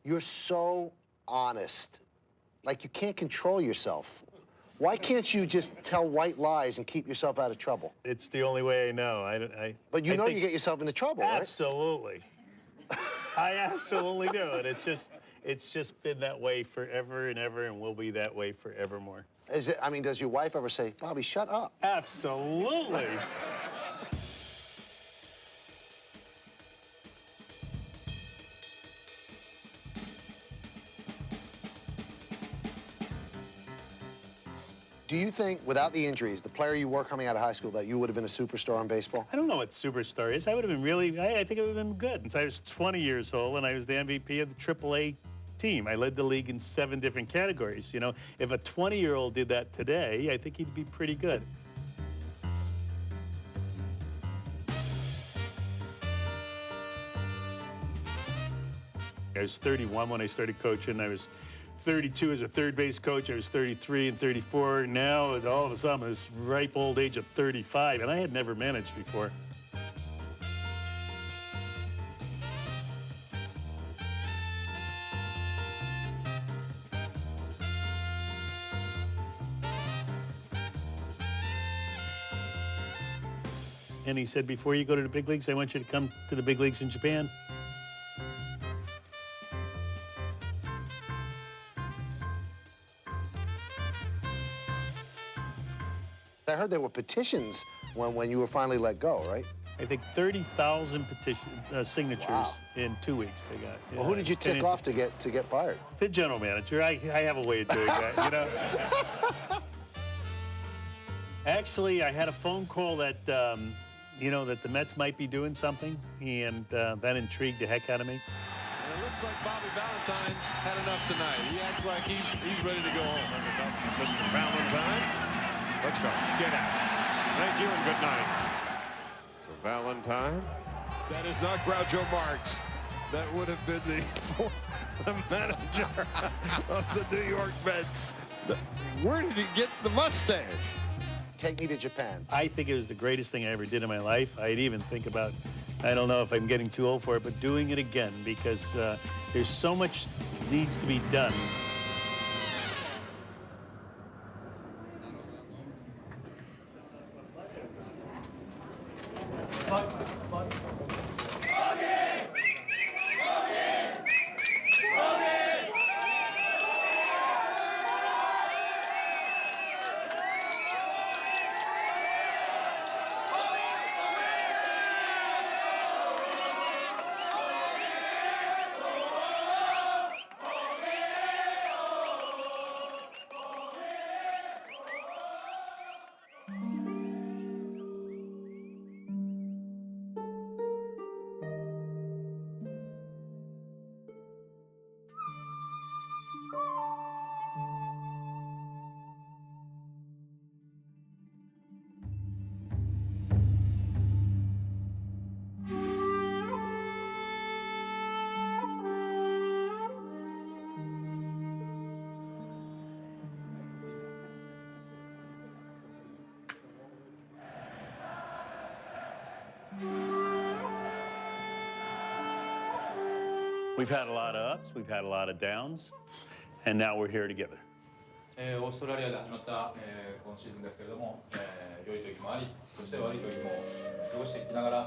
You're so honest. Like you can't control yourself. Why can't you just tell white lies and keep yourself out of trouble? It's the only way I know. But you know you get yourself into trouble, right? Absolutely. I absolutely do. And it's just been that way forever and ever and will be that way forevermore. I mean, does your wife ever say, Bobby, shut up? Absolutely. Do you think, without the injuries, the player you were coming out of high school, that you would have been a superstar in baseball? I don't know what superstar is. I would have been I think it would have been good. Since I was 20 years old and I was the MVP of the AAA team. I led the league in 7 different categories. You know, if a 20-year-old did that today, I think he'd be pretty good. I was 31 when I started coaching. I was 32 as a third base coach. I was 33 and 34. Now, all of a sudden, I'm this ripe old age of 35, and I had never managed before. And he said, before you go to the big leagues, I want you to come to the big leagues in Japan. I heard there were petitions when you were finally let go, right? I think 30,000 signatures Wow. in 2 weeks they got. Well, who did you tick off to get fired? The general manager. I have a way of doing that, you know? Actually, I had a phone call that, you know, that the Mets might be doing something, and that intrigued the heck out of me. It looks like Bobby Valentine's had enough tonight. He acts like he's ready to go home. Mr. Valentine. Let's go. Get out. Thank you and good night. For Valentine. That is not Groucho Marx. That would have been the manager of the New York Mets. Where did he get the mustache? Take me to Japan. I think it was the greatest thing I ever did in my life. I'd even think about, I don't know if I'm getting too old for it, but doing it again because there's so much needs to be done. We've had a lot of ups, we've had a lot of downs, and now we're here together. オーストラリアで始まった、今シーズンですけれども、良い時もあり、そして悪い時も過ごしていきながら、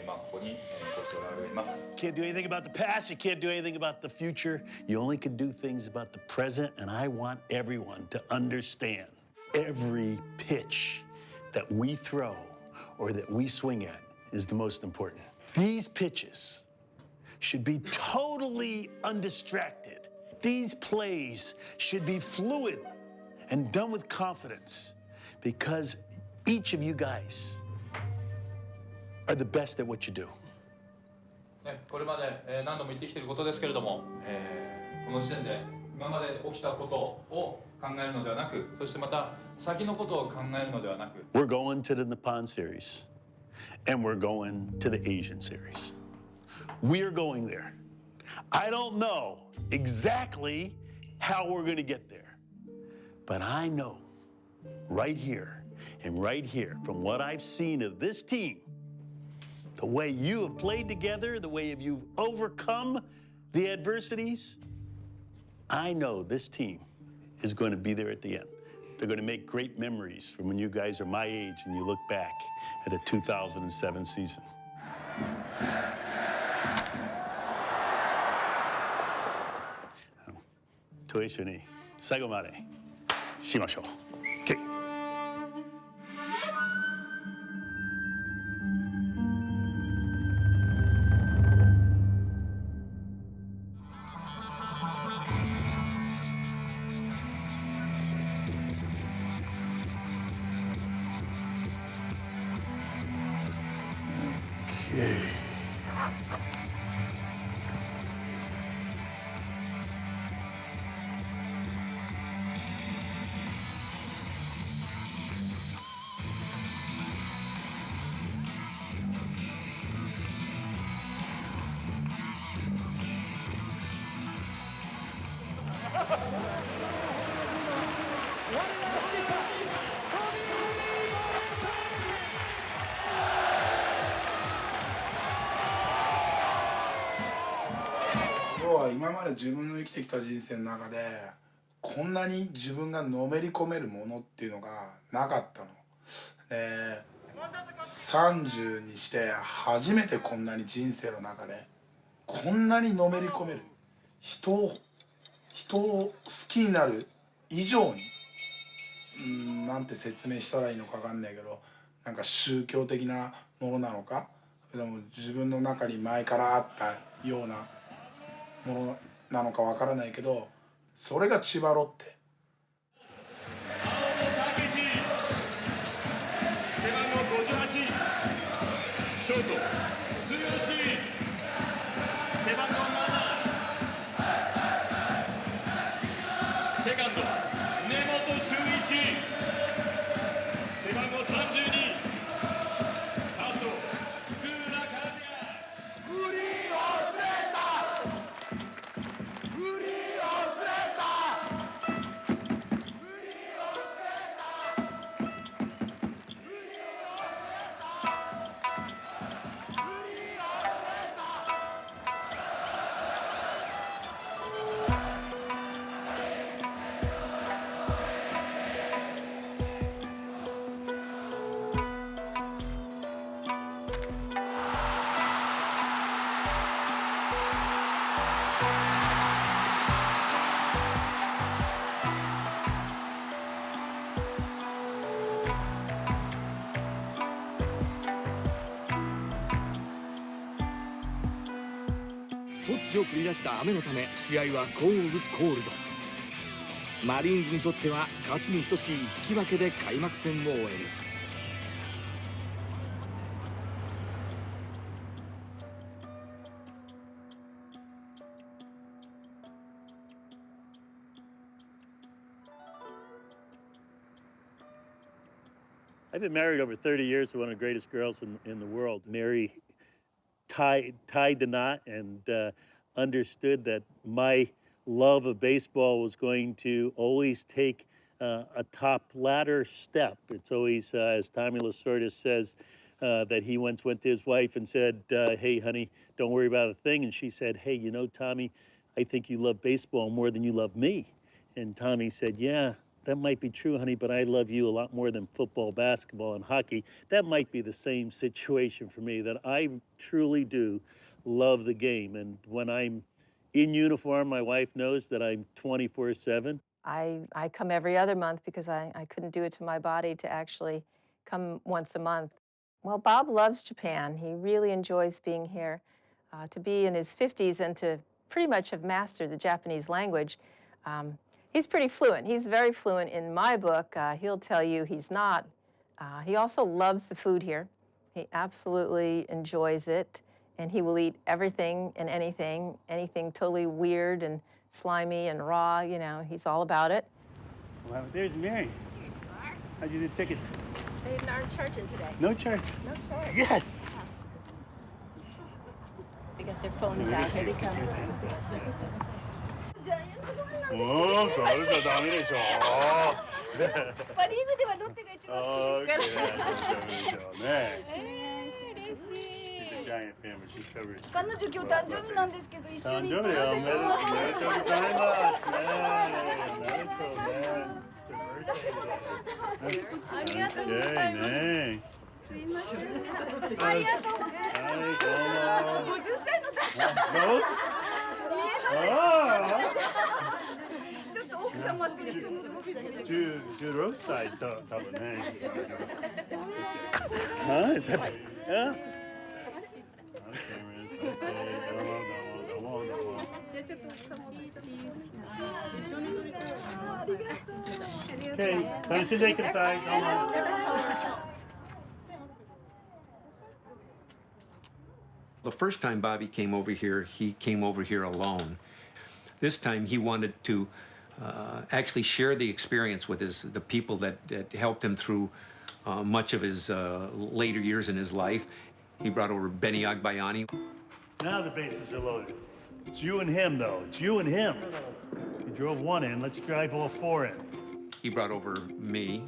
ここに、こうしておられます。Can't do anything about the past, you can't do anything about the future. You only can do things about the present, and I want everyone to understand every pitch that we throw or that we swing at is the most important. These pitches should be totally undistracted. These plays should be fluid and done with confidence because each of you guys are the best at what you do. これまで、何度も言ってきていることですけれども、この時点で今まで起きたことを考えるのではなく、そしてまた先のことを考えるのではなく。We're going to the Nippon Series, and we're going to the Asian Series. We are going there. I don't know exactly how we're going to get there, but I know right here and right here from what I've seen of this team, the way you have played together, the way you've overcome the adversities, I know this team is going to be there at the end. They're going to make great memories from when you guys are my age and you look back at the 2007 season. To 一緒に最後までしましょう。Okay. Okay. 要は今まで自分の生きてきた人生の中でこんなに自分がのめり込めるものっていうのがなかったの。30にして初めてこんなに人生の中でこんなにのめり込める人を好きになる以上になんて説明したらいいのか分かんないけど、なんか宗教的なものなのか、でも自分の中に前からあったようなものなのかわからないけど、それが千葉ロッテ。背番号58ショート剛、背番号7セカンド根本俊一、背番号32ファースト福浦和也。フリーをずれた、フリーをずれた、フリーをずれ突如降り出した雨のため試合はコールド。マリーンズにとっては勝ちに等しい引き分けで開幕戦を終える。I've been married over 30 years to one of the greatest girls in the world. Mary tied the knot and understood that my love of baseball was going to always take a top ladder step. It's always, as Tommy Lasorda says, that he once went to his wife and said, hey, honey, don't worry about a thing. And she said, hey, you know, Tommy, I think you love baseball more than you love me. And Tommy said, yeah, that might be true, honey, but I love you a lot more than football, basketball, and hockey. That might be the same situation for me, that I truly do love the game. And when I'm in uniform, my wife knows that I'm 24/7. I come every other month because I couldn't do it to my body to actually come once a month. Well, Bob loves Japan. He really enjoys being here. To be in his 50s and to pretty much have mastered the Japanese language, he's pretty fluent. He's very fluent in my book. He'll tell you he's not. He also loves the food here. He absolutely enjoys it, and he will eat everything and anything totally weird and slimy and raw. You know, he's all about it. Well, there's Mary. How'd you do tickets? They aren't charging today. No charge. No charge. Yes! They got their phones out. Here they come. おー、それじゃダメでしょ。パ・リーグではロッテが一番好きですから。ね。嬉しい。Italian family. She's so rich. 彼女今日誕生日なんですけど一緒に誕生日撮らせてもらって。おめでとうございます。ねえ、なるほどね。ありがとうございます。ねすいません。ありがとうございます。50歳の誕生日。見えません。ちょっと奥様と一緒の時で。16歳と多分ね。Huh? Is that? Yeah. Okay, man. Okay. どうも。じゃあちょっと奥様と一緒に。Okay. 楽しんでください。どうも。The first time Bobby came over here, he came over here alone. This time he wanted to actually share the experience with the people that helped him through much of his later years in his life. He brought over Benny Agbayani. Now the bases are loaded. It's you and him, though. It's you and him. You drove one in. Let's drive all four in. He brought over me.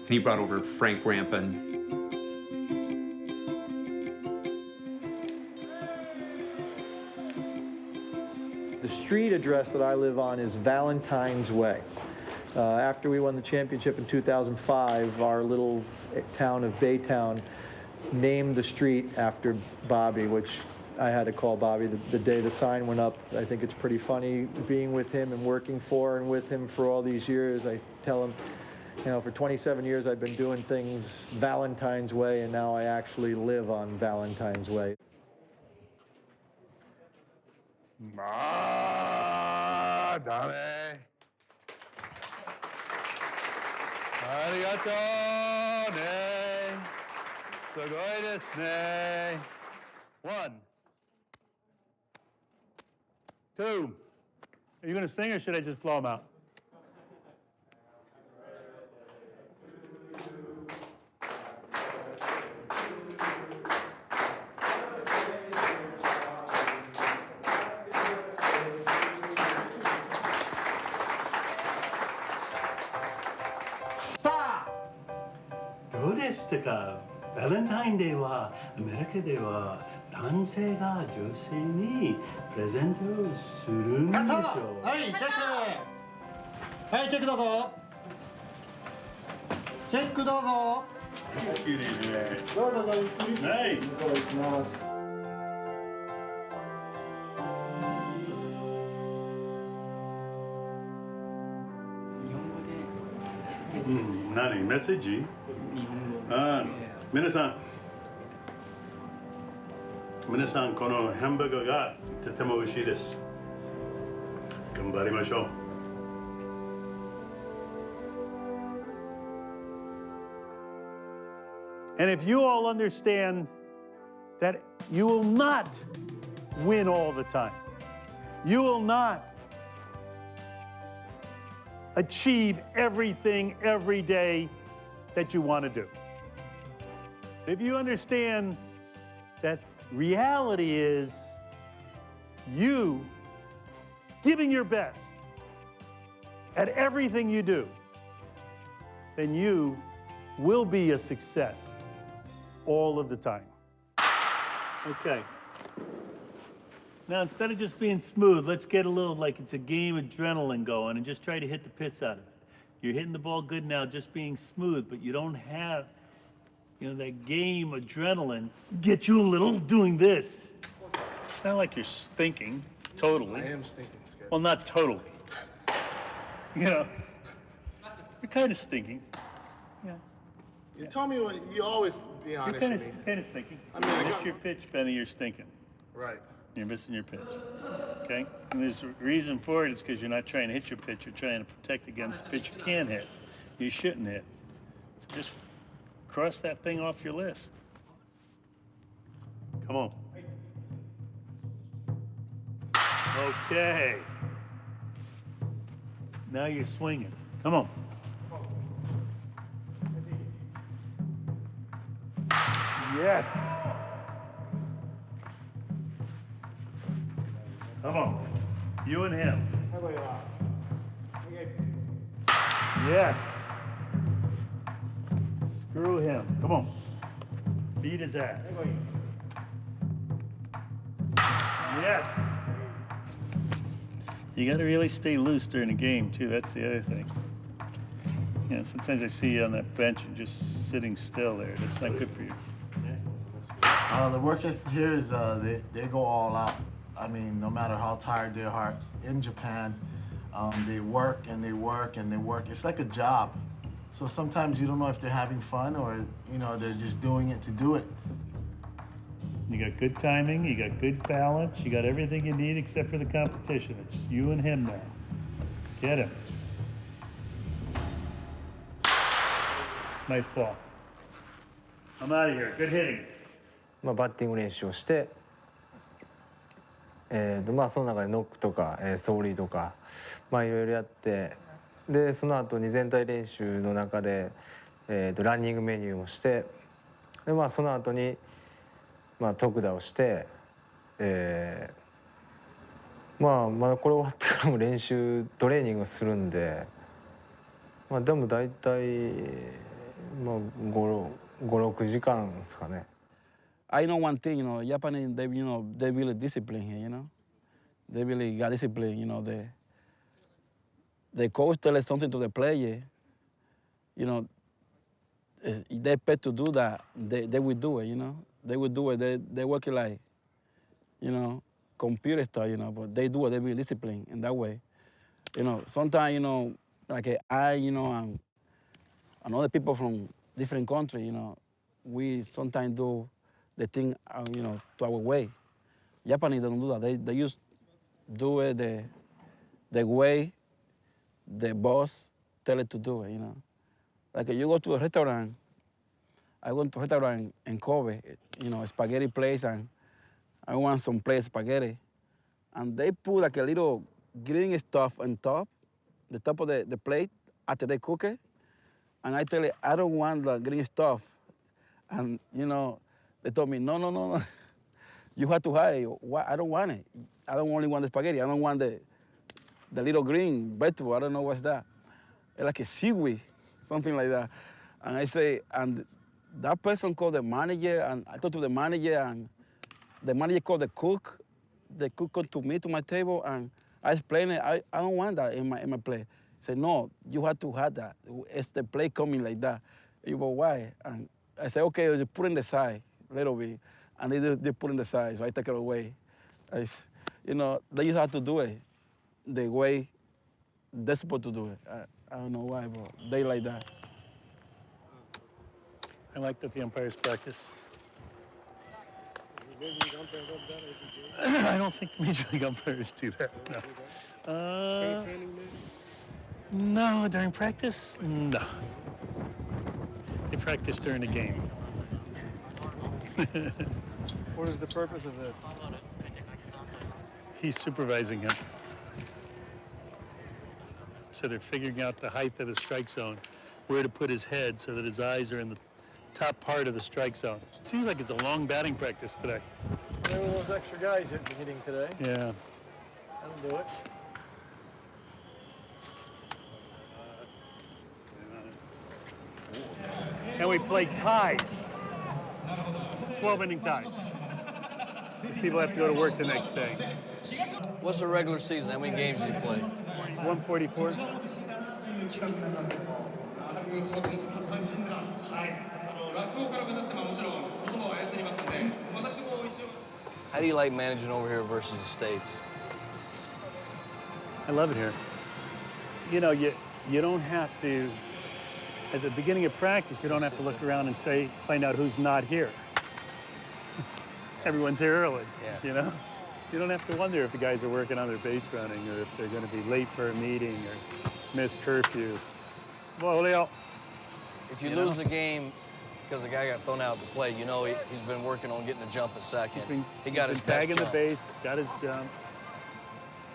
And he brought over Frank Rampin. The street address that I live on is Valentine's Way. After we won the championship in 2005, our little town of Baytown named the street after Bobby, which I had to call Bobby the day the sign went up. I think it's pretty funny being with him and working for and with him for all these years. I tell him, you know, for 27 years I've been doing things Valentine's Way, and now I actually live on Valentine's Way. Ah, dame. Arigato ne. Sugoi desu ne. 1, 2. Are you going to sing or should I just blow them out? Stop! どうでしたか？バレンタインデーはアメリカでは男性が女性にプレゼントをするんでしょう。はい、チェック。はい、チェックどうぞ。チェックどうぞ。綺麗ね。どうぞごゆっくり。はい。いただきます。何メッセージ？ああ、皆さんこのハンバーガーがとても美味しいです。頑張りましょう。And if you all understand that you will not win all the time, you will not achieve everything every day that you want to do. If you understand that reality is you giving your best at everything you do, then you will be a success all of the time. Okay. Now, instead of just being smooth, let's get a little like it's a game of adrenaline going and just try to hit the piss out of it. You're hitting the ball good now, just being smooth, but you don't have, you know, that game adrenaline. Get you a little doing this. It's not like you're stinking, totally. I am stinking, Scott. Well, not totally. You know, you're kind of stinking. Yeah. You told me when you always be honest with me. You're kind of stinking. I mean, I you miss got- your pitch, Benny, you're stinking. Right. You're missing your pitch, okay? And there's a reason for it. It's because you're not trying to hit your pitch. You're trying to protect against the pitch you can hit. You shouldn't hit. So just cross that thing off your list. Come on. Okay. Now you're swinging. Come on. Yes. Come on. You and him. Yes. Screw him. Come on. Beat his ass. Yes. You got to really stay loose during the game, too. That's the other thing. You know, sometimes I see you on that bench and just sitting still there. That's not good for you. The work ethic here is they go all out. I mean, no matter how tired they are in Japan, they work and they work and they work. It's like a job. So sometimes you don't know if they're having fun or, you know, they're just doing it to do it. You got good timing, you got good balance, you got everything you need except for the competition. It's you and him now. Get him. It's nice ball. I'm out of here. Good hitting. バッティング練習をして、その中でノックとか、走塁とか、いろいろやって、でその後に全体練習の中で、ランニングメニューをして、でその後に特打をして、まだこれ終わってからも練習トレーニングをするんで、でも大体5-6時間ですかね。I know one thing, you know, Japanese, they really discipline here, you know. They really got discipline, you know. The coach tells something to the player, you know, they expect to do that, they will do it, you know. They will do it, they work like, you know, computer stuff, you know, but they do it, they be disciplined in that way. You know, sometimes, you know, like I, you know, and other people from different countries, you know, we sometimes do the thing, you know, to our way. Japanese don't do that. They just do it the way the boss tell it to do it, you know. Like you go to a restaurant, I went to a restaurant in Kobe, you know, a spaghetti place, and I want some plate spaghetti. And they put like a little green stuff on top, the top of the plate after they cook it. And I tell it, I don't want the green stuff. And, you know, they told me, no. You have to hide it. Why? I don't want it. I don't only want the spaghetti. I don't want the little green vegetable. I don't know what's that. It's like a seaweed, something like that. And I say, and that person called the manager, and I talked to the manager, and the manager called the cook. The cook come to me, to my table, and I explained it. I don't want that in my plate. He said, no, you have to have that. It's the plate coming like that. He go, why? And I said, okay, you put it in the side a little bit. And they put it in the side, so I take it away. You know, they just have to do it the way they're supposed to do it. I don't know why, but they like that. I like that the umpires practice. I don't think the Major League umpires do that, no. No, during practice, no. They practice during the game. What is the purpose of this? He's supervising him. So they're figuring out the height of the strike zone, where to put his head so that his eyes are in the top part of the strike zone. Seems like it's a long batting practice today. There were those extra guys hitting today. Yeah. That'll do it. And we play ties. 12-inning ties. These people have to go to work the next day. What's the regular season? How many games do you play? 144. How do you like managing over here versus the States? I love it here. You know, you don't have to, at the beginning of practice, you don't have to look around and find out who's not here. Everyone's here early, you know? You don't have to wonder if the guys are working on their base running or if they're going to be late for a meeting or miss curfew. Well, Leo. If you lose the game because the guy got thrown out to play, you know he's been working on getting a jump at second. He got his tagging the jump. base, got his jump.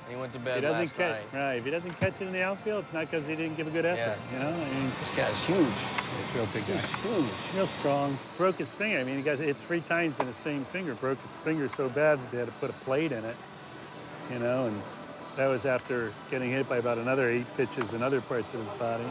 He went to bed last night. Right, if he doesn't catch it in the outfield, it's not because he didn't give a good effort, you know? I mean, this guy's huge. He's a real big guy. He's huge. Real strong. Broke his finger. I mean, he got hit 3 times in the same finger. Broke his finger so bad that they had to put a plate in it, you know? And That was after getting hit by about another 8 pitches in other parts of his body.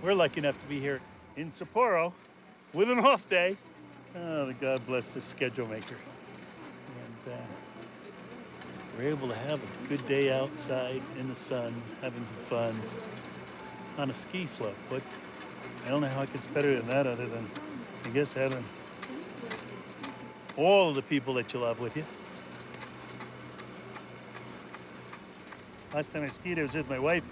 We're lucky enough to be here in Sapporo with an off day. Oh, God bless the schedule maker. And we're able to have a good day outside in the sun, having some fun on a ski slope. But I don't know how it gets better than that, other than, I guess, having all of the people that you love with you. Last time I skied, I was with my wife.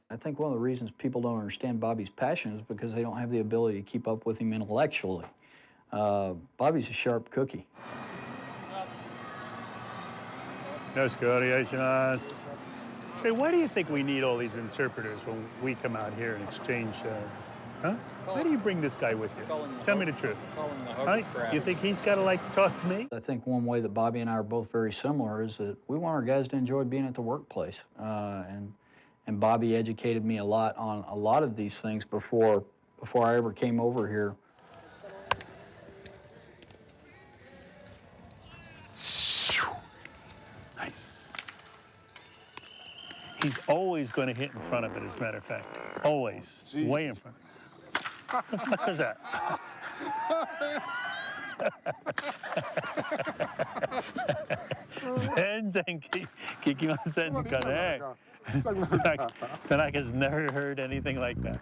I think one of the reasons people don't understand Bobby's passion is because they don't have the ability to keep up with him intellectually. Bobby's a sharp cookie. Hey, why do you think we need all these interpreters when we come out here and exchange, huh? Why do you bring this guy with you? Tell me the truth. Right? You think he's got to, like, talk to me? I think one way that Bobby and I are both very similar is that we want our guys to enjoy being at the workplace. And Bobby educated me a lot on a lot of these things before I ever came over here. Nice. He's always going to hit in front of it, as a matter of fact. Always. Jeez. Way in front. What the fuck was that? Zen kikimasen ka ne. Tanak has never heard anything like that.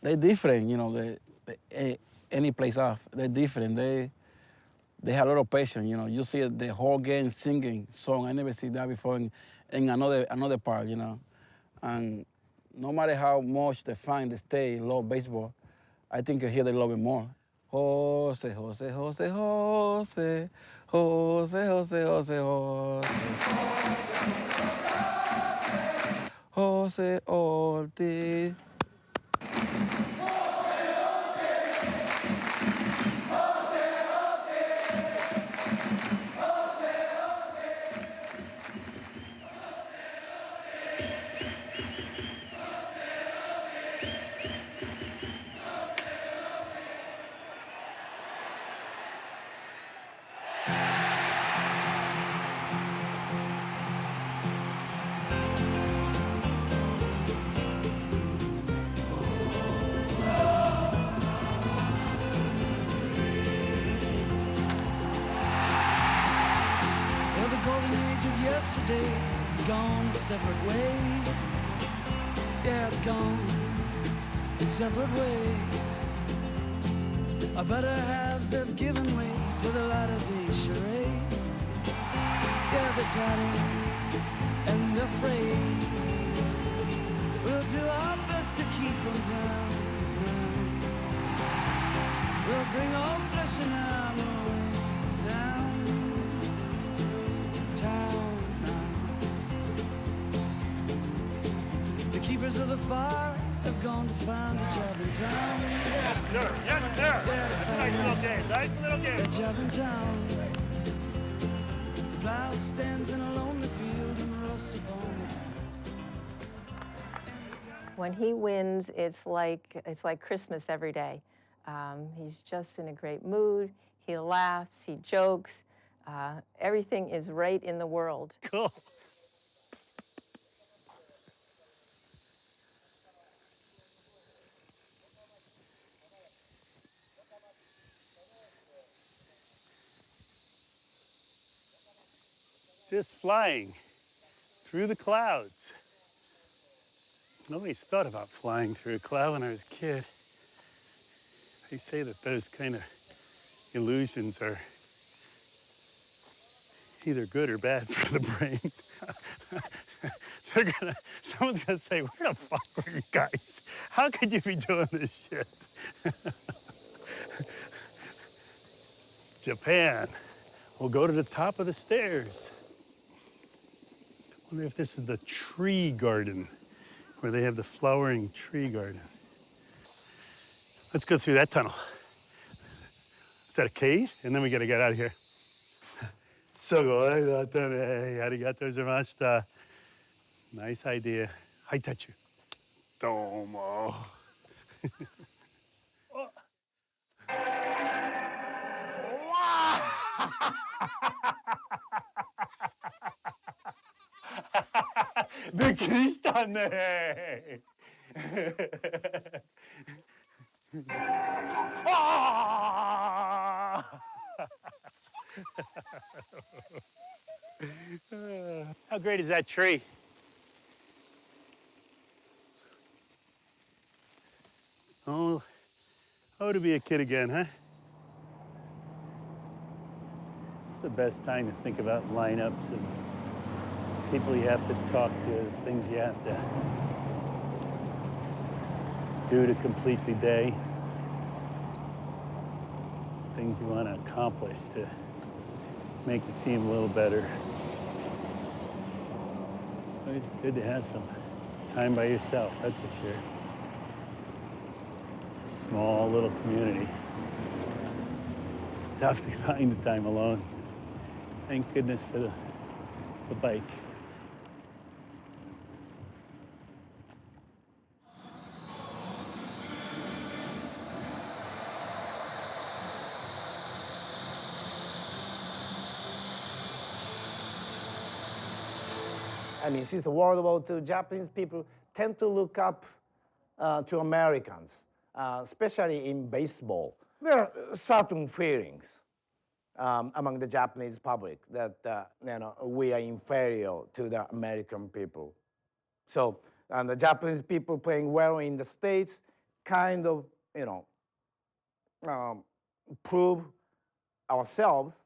They're different, you know, any place off. They're different. They have a lot of passion, you know. You see the whole game singing song. I never see that before in another part, you know. And no matter how much they find the state love baseball, I think here they love it more. Jose, Jose, Jose, Jose, Jose, Jose, Jose, Jose. Jose Ortiz. It's gone a separate way. Yeah, it's gone in separate way. Our better halves have given way to the latter day charade. Yeah, they're tattered and they're afraid. We'll do our best to keep them down. We'll bring all flesh and armor down town now. The keepers of the fire have gone to find a job in town. Yes, sir. Yes, sir. That's a nice little game. Nice little game. A job in town. The plow stands in a lonely field and rusts upon it. When he wins, it's like Christmas every day. He's just in a great mood. He laughs, he jokes. Everything is right in the world. Cool. Just flying through the clouds. Nobody's thought about flying through a cloud when I was a kid. They say that those kind of illusions are either good or bad for the brain. Someone's gonna say, where the fuck were you guys? How could you be doing this shit? Japan. We'll go to the top of the stairs. I wonder if this is the tree garden, where they have the flowering tree garden. Let's go through that tunnel. Is that a cave? And then we gotta get out of here. Arigato gozaimashita. Nice idea. Haitachu. Domo. Bikkurishita How great is that tree? Oh, to be a kid again, huh? It's the best time to think about lineups and people you have to talk to, things you have to do to complete the day, things you want to accomplish to make the team a little better. It's good to have some time by yourself, that's for sure. It's a small little community. It's tough to find the time alone. Thank goodness for the bike. I mean, since the World War II, Japanese people tend to look up to Americans, especially in baseball. There are certain feelings among the Japanese public that we are inferior to the American people. So the Japanese people playing well in the States kind of, prove ourselves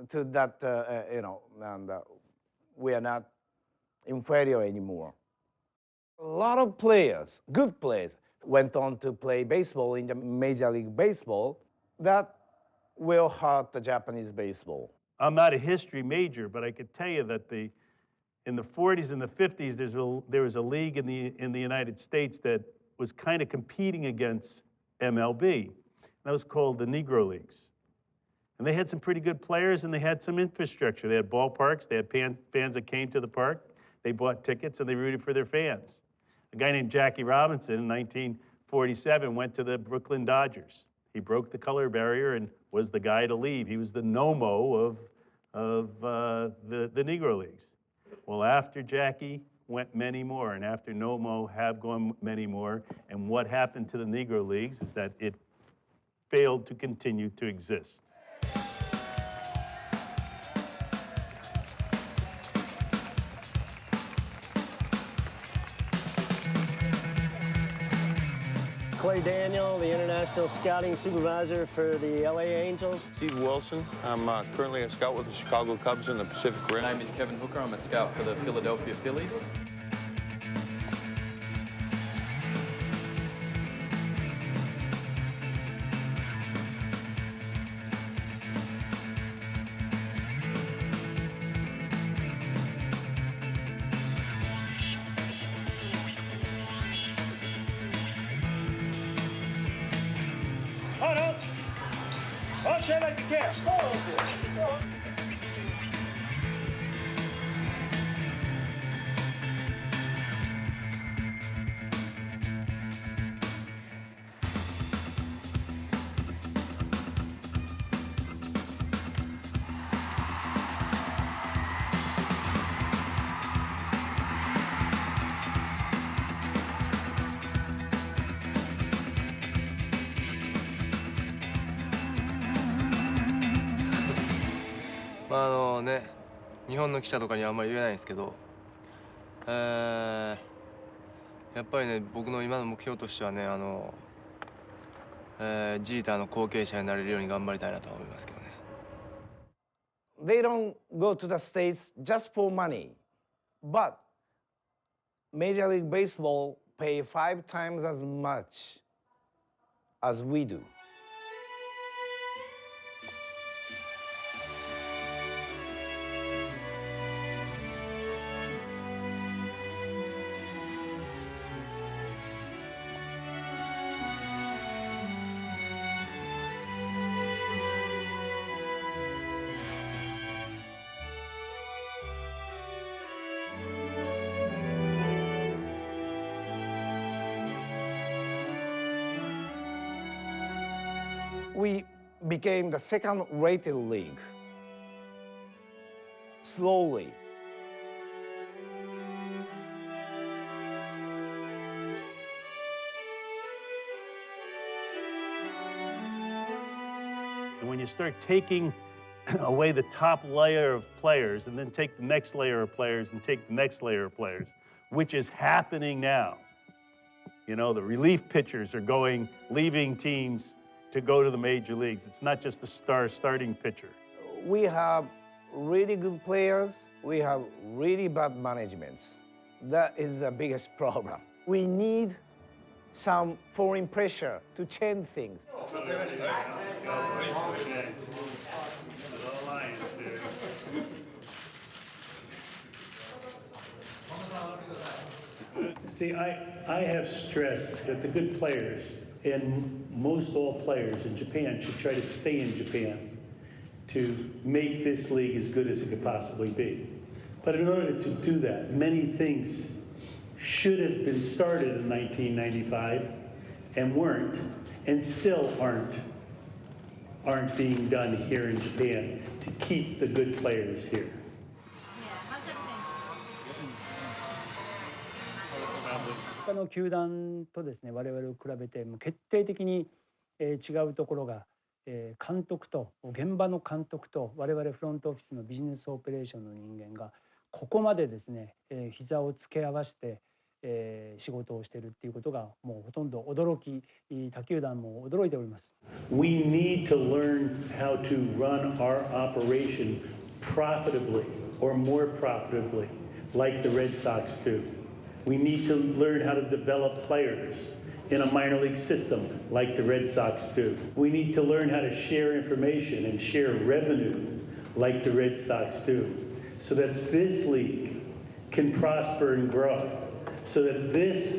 to that, and we are not inferior anymore. A lot of players, good players, went on to play baseball in the Major League Baseball. That will hurt the Japanese baseball. I'm not a history major, but I could tell you that in the 40s and the 50s, there was a league in the United States that was kind of competing against MLB. That was called the Negro Leagues. And they had some pretty good players, and they had some infrastructure. They had ballparks, they had fans that came to the park, they bought tickets, and they rooted for their fans. A guy named Jackie Robinson in 1947 went to the Brooklyn Dodgers. He broke the color barrier and was the guy to leave. He was the Nomo of the Negro Leagues. Well, after Jackie went many more, and after Nomo have gone many more, and what happened to the Negro Leagues is that it failed to continue to exist. Clay Daniel, the International Scouting Supervisor for the LA Angels. Steve Wilson. I'm currently a scout with the Chicago Cubs in the Pacific Rim. My name is Kevin Hooker. I'm a scout for the Philadelphia Phillies. Don't like you care.日本の記者とかにはあんまり言えないんですけど、やっぱりね、僕の今の目標としてはね、ジーターの後継者になれるように頑張りたいなと思いますけどね。They don't go to the States just for money, but Major League Baseball pay 5 times as much as we do. We became the second-rated league, slowly. And when you start taking away the top layer of players and then take the next layer of players and take the next layer of players, which is happening now. You know, the relief pitchers are leaving teams to go to the major leagues. It's not just the starting pitcher. We have really good players. We have really bad managements. That is the biggest problem. We need some foreign pressure to change things. See, I have stressed that the good players and most all players in Japan should try to stay in Japan to make this league as good as it could possibly be. But in order to do that, many things should have been started in 1995 and weren't, and still aren't being done here in Japan to keep the good players here. 他の球団とですね、我々を比べてもう決定的に違うところが、監督と現場の監督と我々フロントオフィスのビジネスオペレーションの人間がここまでですね、膝を付け合わせて、仕事をしているっていうことがもうほとんど驚き、他球団も驚いております。We need to learn how to run our operation profitably or more profitably, like the Red Sox do. We need to learn how to develop players in a minor league system like the Red Sox do. We need to learn how to share information and share revenue like the Red Sox do, so that this league can prosper and grow, so that this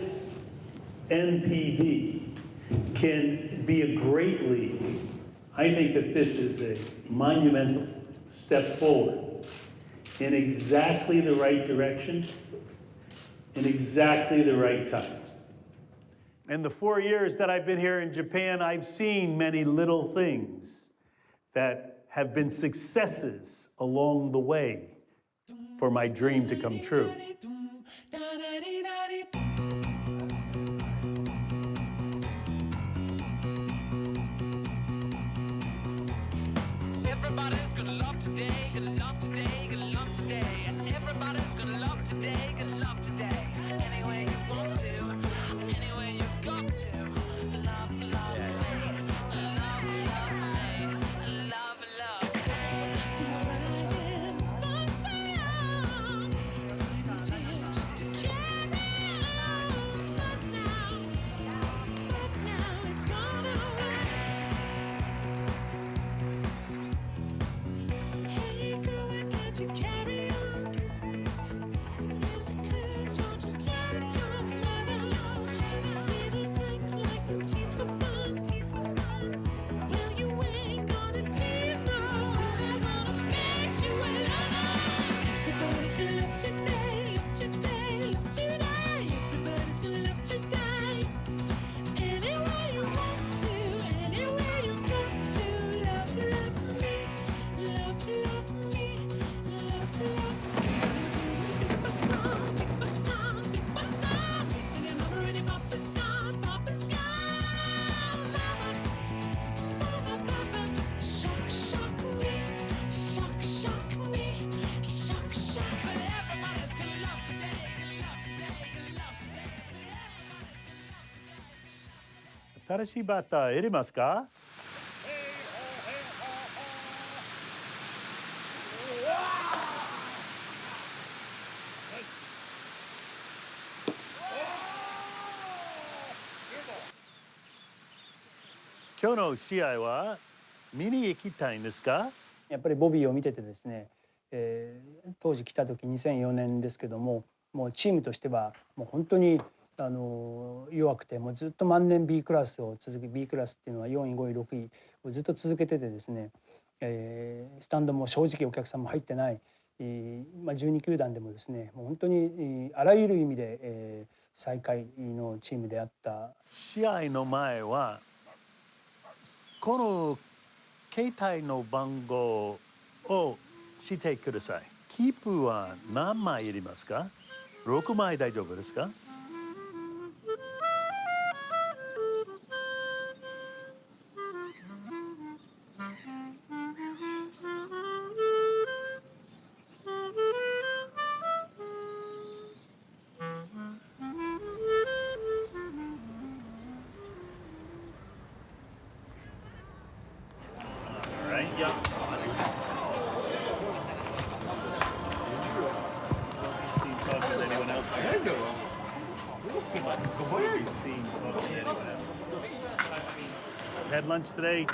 NPB can be a great league. I think that this is a monumental step forward in exactly the right direction, in exactly the right time. In the 4 years that I've been here in Japan, I've seen many little things that have been successes along the way for my dream to come true. Everybody's gonna love today, gonna love today, gonna love today. Everybody's gonna love today, gonna love today. Any way you want to, any way you've got to. 新しいバッター入れますか？今日の試合は見に行きたいんですか？やっぱりボビーを見ててですね、当時来た時2004年ですけども、もうチームとしてはもう本当に弱くて、もうずっと万年 B クラスを続け、 B クラスっていうのは4位5位6位をずっと続けててですね、スタンドも正直お客さんも入ってない、12球団でもですね、もう本当にあらゆる意味で、最下位のチームであった。試合の前はこの携帯の番号をしてください。キープは何枚いりますか？6枚大丈夫ですかHad lunch today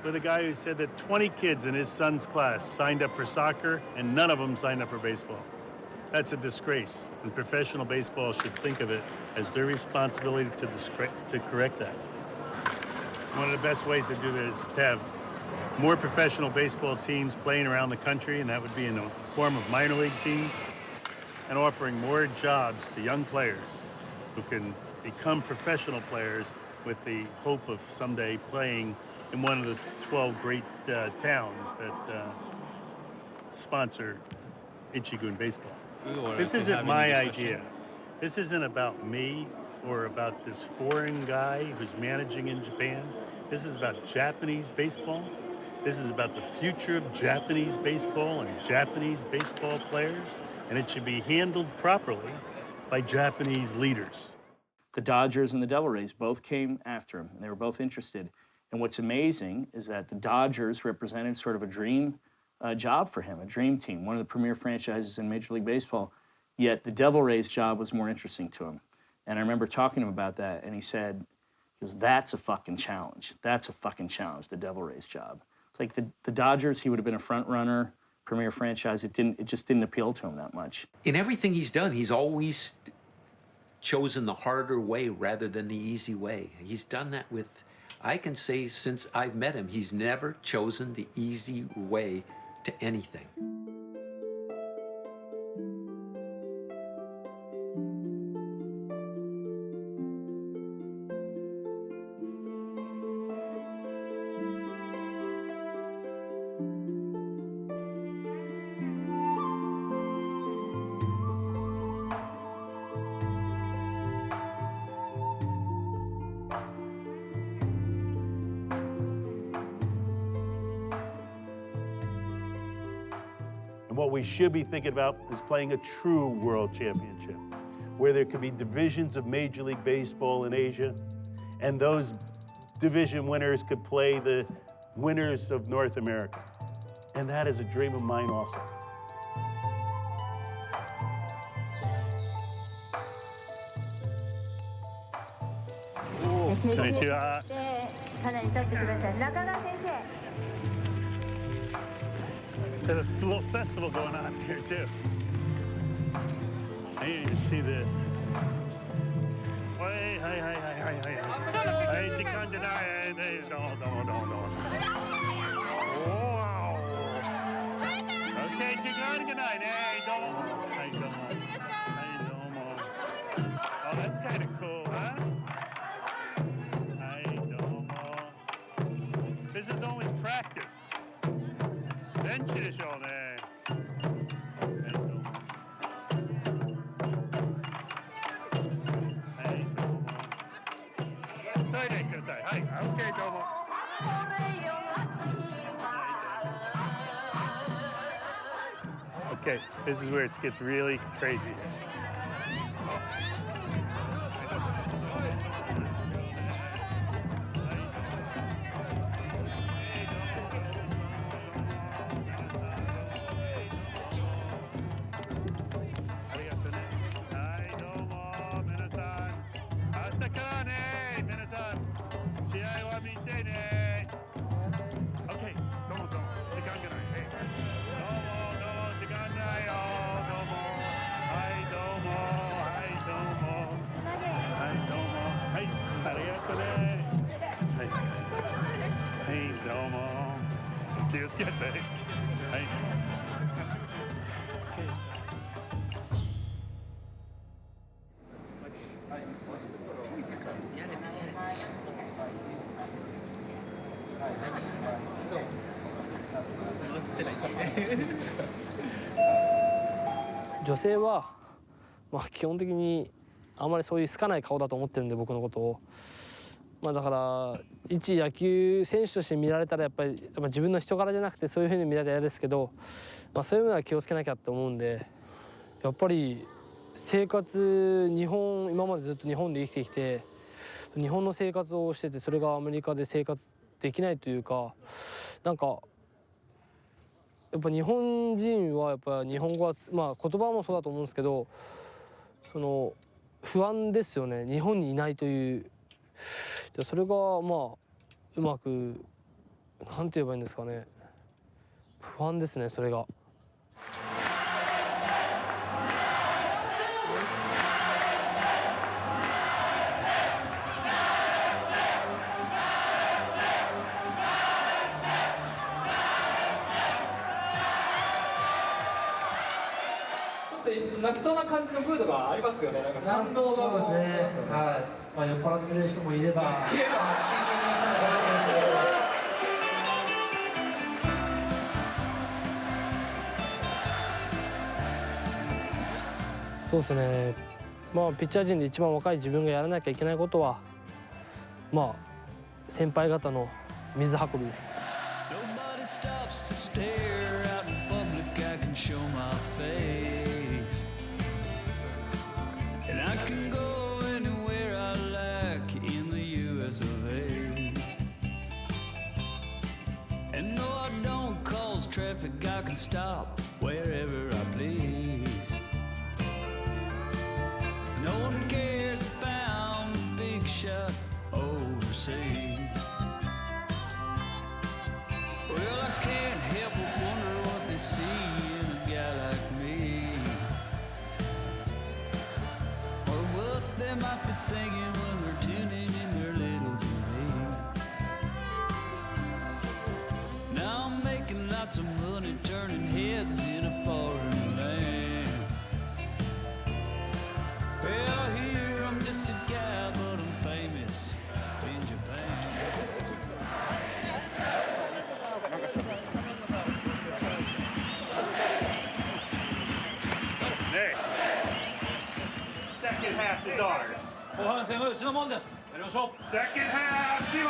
with a guy who said that 20 kids in his son's class signed up for soccer and none of them signed up for baseball. That's a disgrace, and professional baseball should think of it as their responsibility to correct that. One of the best ways to do this is to have more professional baseball teams playing around the country, and that would be in the form of minor league teams, and offering more jobs to young players who can become professional players with the hope of someday playing in one of the 12 great towns that sponsor Ichigun baseball. This isn't my idea. This isn't about me or about this foreign guy who's managing in Japan. This is about Japanese baseball. This is about the future of Japanese baseball and Japanese baseball players, and it should be handled properly by Japanese leaders. The Dodgers and the Devil Rays both came after him, and they were both interested. And what's amazing is that the Dodgers represented sort of a dream job for him, a dream team, one of the premier franchises in Major League Baseball, yet the Devil Rays job was more interesting to him. And I remember talking to him about that, and he said, that's a fucking challenge. That's a fucking challenge, the Devil Rays job. It's like the Dodgers, he would have been a front runner, premier franchise. It just didn't appeal to him that much. In everything he's done, he's always chosen the harder way rather than the easy way. He's done that with, I can say since I've met him, he's never chosen the easy way to anything. What we should be thinking about is playing a true world championship, where there could be divisions of Major League Baseball in Asia, and those division winners could play the winners of North America. And that is a dream of mine also. Konnichiwa. There's a little festival going on here too. I didn't even see this. Hey, hey, chicken tonight. No. Wow. Okay, chicken good night. Hey, domo. Oh, that's kind of cool, huh? Hey, domo. This is only practice. ベンチでしょうね。はい、どうも。急いでください。はい、OK、どうも。Okay, this is where it gets really crazy. ですけどね。はい。女性は、基本的にあまりそういう好かない顔だと思ってるんで、僕のことを。だから一野球選手として見られたらやっぱ自分の人柄じゃなくてそういうふうに見られたら嫌ですけど、そういうのは気をつけなきゃって思うんで、やっぱり生活今までずっと日本で生きてきて日本の生活をしてて、それがアメリカで生活できないというか、やっぱ日本人はやっぱ日本語は言葉もそうだと思うんですけど、不安ですよね、日本にいないという。それがうまくなんて言えばいいんですかね、不安ですね、それが。泣きそうな感じのムードがありますよね。感動がそうですね。はい。酔っ払ってる人もいれば。そうですね。ピッチャー陣で一番若い自分がやらなきゃいけないことは、先輩方の水運びです。And I can go anywhere I like in the US of A. And no, I don't cause traffic, I can stop wherever I please. No one cares if I'm a big shot overseas. Well, I can't help but wonder what they see in a guy like me. They might be thinking when they're tuning in their little TV. Now I'm making lots of money turning heads in a foreign land. Well, here I'm just a guy, but I'm famous in Japan. Hey. Second half is ours. 後半戦はうちのもんです。やりましょう。Second half, see you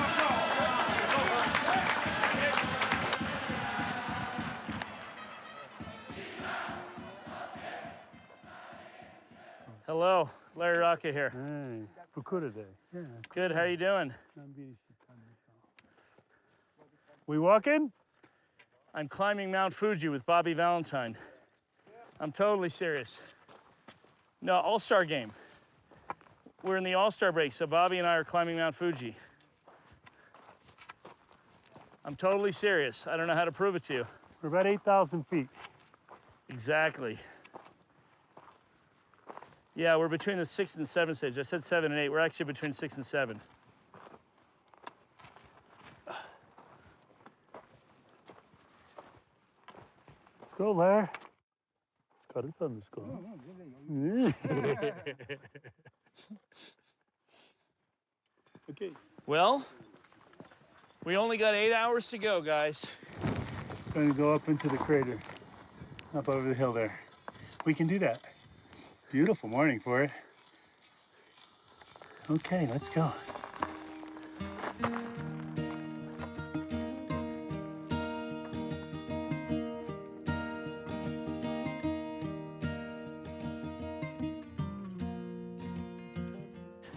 Hello, Larry Rocca here. Fukuda Day. Yeah. Good, how are you doing? We walking? I'm climbing Mount Fuji with Bobby Valentine. I'm totally serious. No, All-Star game. We're in the All-Star break, so Bobby and I are climbing Mount Fuji. I'm totally serious. I don't know how to prove it to you. We're about 8,000 feet. Exactly. Yeah, we're between the 6 and 7 stage. I said 7 and 8. We're actually between 6 and 7. Let's go, Larry. Okay. Well, we only got 8 hours to go, guys. Going to go up into the crater, up over the hill there. We can do that. Beautiful morning for it. Okay, let's go.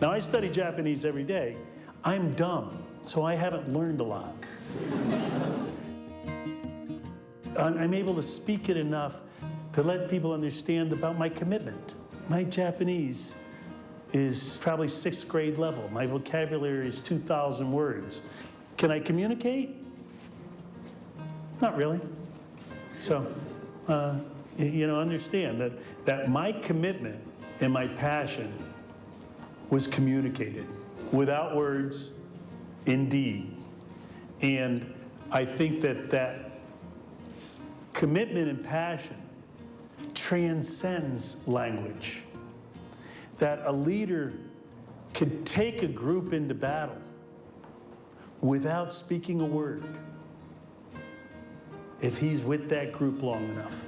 Now, I study Japanese every day. I'm dumb, so I haven't learned a lot. I'm able to speak it enough to let people understand about my commitment. My Japanese is probably 6th grade level. My vocabulary is 2,000 words. Can I communicate? Not really. So, understand that my commitment and my passion was communicated without words, in deed. And I think that Commitment and passion transcends language. That a leader could take a group into battle without speaking a word if he's with that group long enough.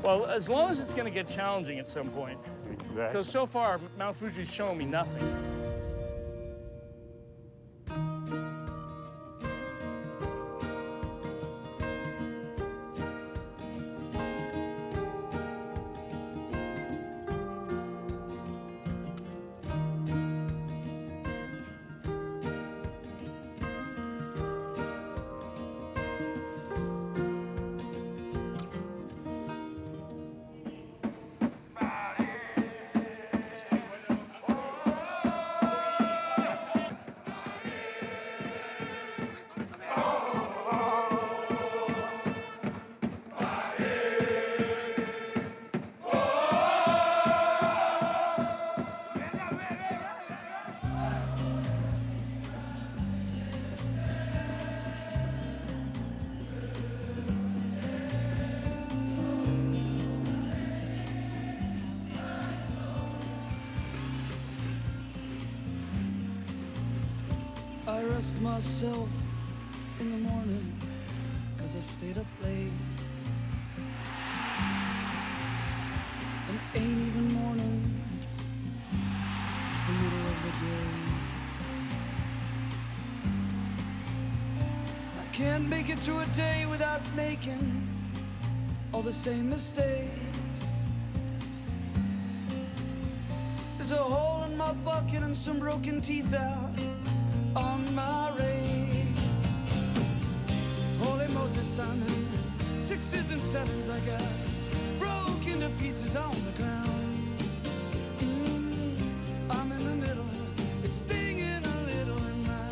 Well, as long as it's going to get challenging at some point. Because so far, Mount Fuji's showing me nothing. I rest myself in the morning, 'cause I stayed up late. And it ain't even morning, it's the middle of the day. I can't make it through a day without making all the same mistakes. There's a hole in my bucket and some broken teeth out on my rake. Holy Moses, Simon, 6s and 7s I got broke into pieces on the ground. I'm in the middle, it's stinging a little in my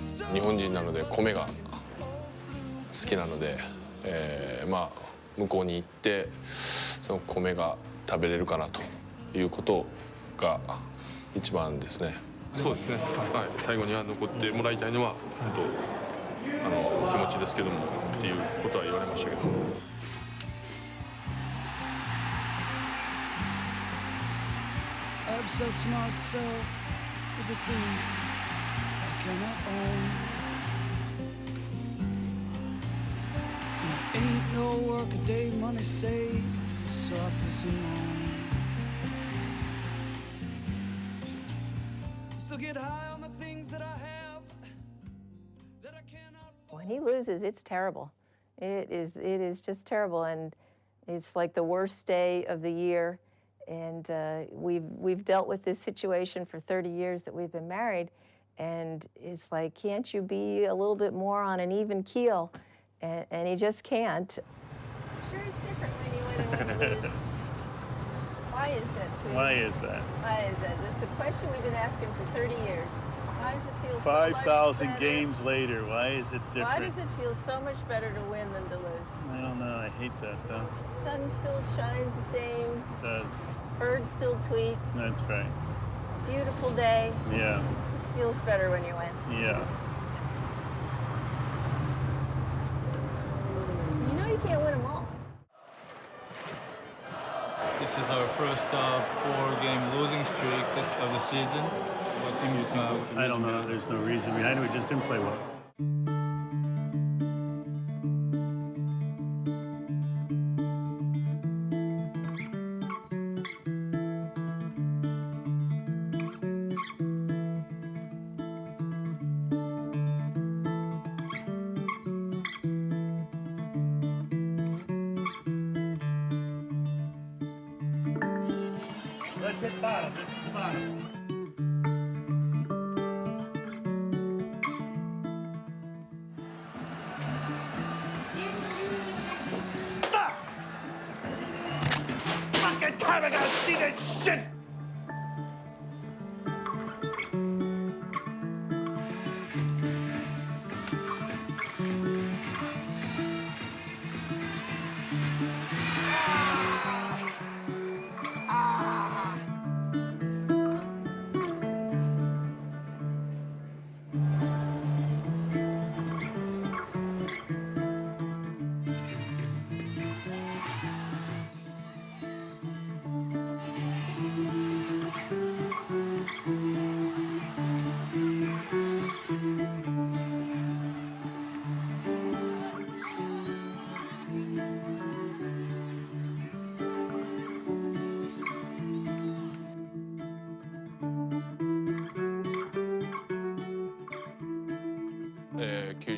soul. 日本人なので米が好きなので、まあ向こうに行ってその米が食べれるかなということが一番ですね。そうですね、はい、最後には残ってもらいたいのは本当気持ちですけどもっていうことは言われましたけど。I obsess myself with the things I cannot own. And ain't no work a day money saved, so I piss and moan. Still get high on the things that I have that I cannot. When he loses, it's terrible. It is just terrible, and it's like the worst day of the year. And we've dealt with this situation for 30 years that we've been married, and it's like, can't you be a little bit more on an even keel? And he just can't. Sure is different when you win and when you lose. Why is that, sweetie? Why is that? Why is that? That's the question we've been asking for 30 years. Why does it feel 5,000 so much games later, why is it different? Why does it feel so much better to win than to lose? I don't know, I hate that though. Sun still shines the same. It does. Birds still tweet. That's right. Beautiful day. Yeah. Just feels better when you win. Yeah. You know you can't win them all. This is our first 4-game losing streak of the season. I don't know. There's no reason behind it. We just didn't play well. Let's hit bottom. Let's hit bottom. Fucking time I gotta see that shit!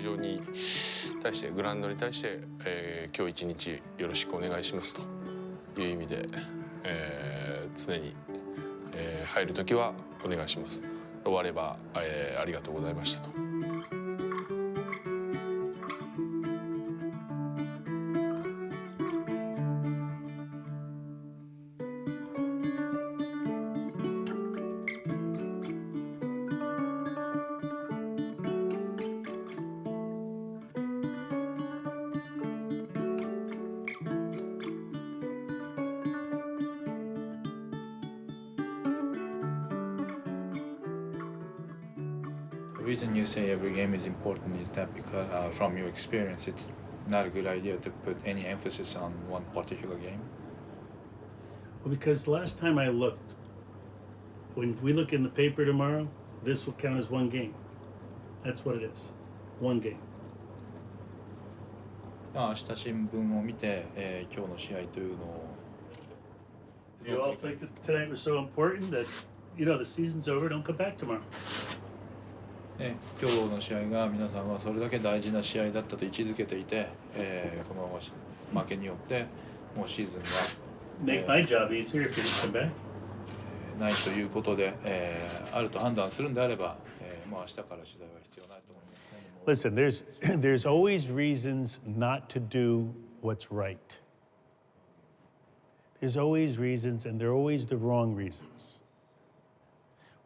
会場に対してグラウンドに対して、今日一日よろしくお願いしますという意味で、常に、入る時はお願いします。終われば、ありがとうございましたと。The reason you say every game is important is that because from your experience it's not a good idea to put any emphasis on one particular game? Well, because last time I looked, when we look in the paper tomorrow, this will count as one game. That's what it is. One game. 明日新聞を見て、今日の試合というのを Did you all think that tonight was so important that, you know, the season's over, don't come back tomorrow? 今日の試合が皆さんはそれだけ大事な試合だったと位置づけていて、この負けによってもうシーズンが Make my job easier if you just come back. ないということで、あると判断するんであれば、もう明日から取材は必要ないと思います。Listen, there's always reasons not to do what's right. There's always reasons, and they're always the wrong reasons.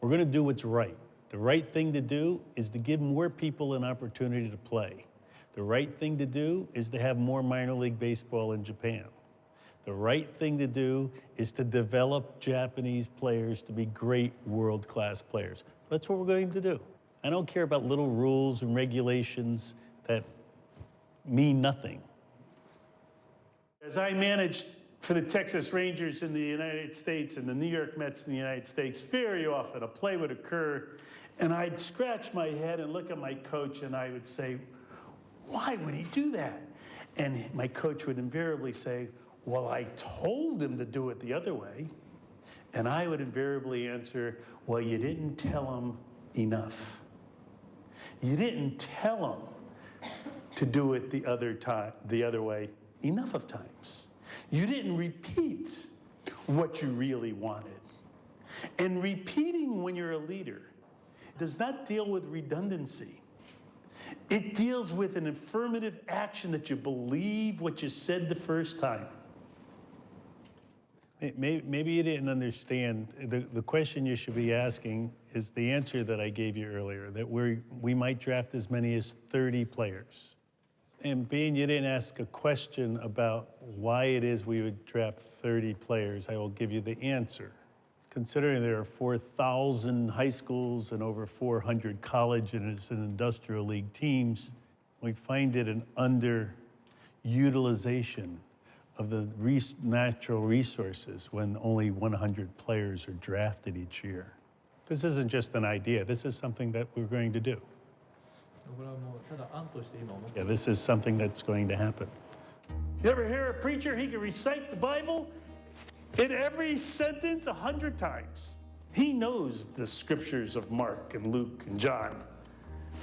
We're going to do what's right. The right thing to do is to give more people an opportunity to play. The right thing to do is to have more minor league baseball in Japan. The right thing to do is to develop Japanese players to be great world-class players. That's what we're going to do. I don't care about little rules and regulations that mean nothing. As I managed for the Texas Rangers in the United States and the New York Mets in the United States, very often a play would occur and I'd scratch my head and look at my coach and I would say, why would he do that? And my coach would invariably say, well, I told him to do it the other way. And I would invariably answer, well, you didn't tell him enough. You didn't tell him to do it the other way enough of times. You didn't repeat what you really wanted. And repeating when you're a leader does not deal with redundancy. It deals with an affirmative action that you believe what you said the first time. Maybe you didn't understand. The question you should be asking is the answer that I gave you earlier, that we might draft as many as 30 players. And being you didn't ask a question about why it is we would draft 30 players, I will give you the answer. Considering there are 4,000 high schools and over 400 colleges and industrial league teams, we find it an underutilization of the natural resources when only 100 players are drafted each year. This isn't just an idea. This is something that we're going to do. Yeah, this is something that's going to happen. You ever hear a preacher, he can recite the Bible in every sentence 100 times. He knows the scriptures of Mark and Luke and John.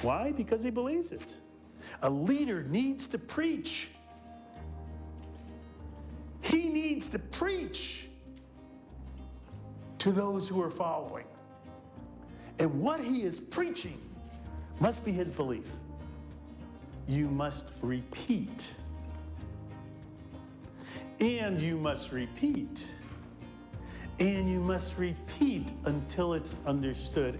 Why? Because he believes it. A leader needs to preach. He needs to preach to those who are following. And what he is preaching must be his belief. You must repeat. And you must repeat. And you must repeat until it's understood.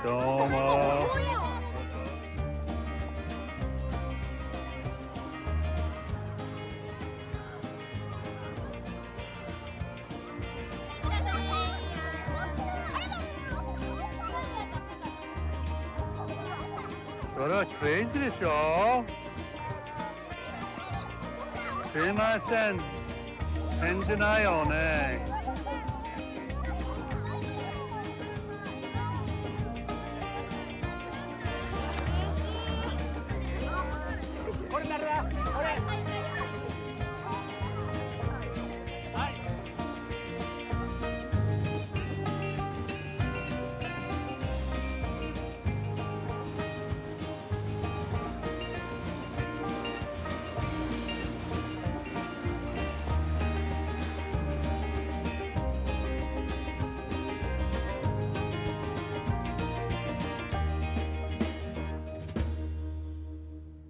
どうも。それはクレイジーでしょ。すいません。返事ないよね。これ誰だ？これ。はい。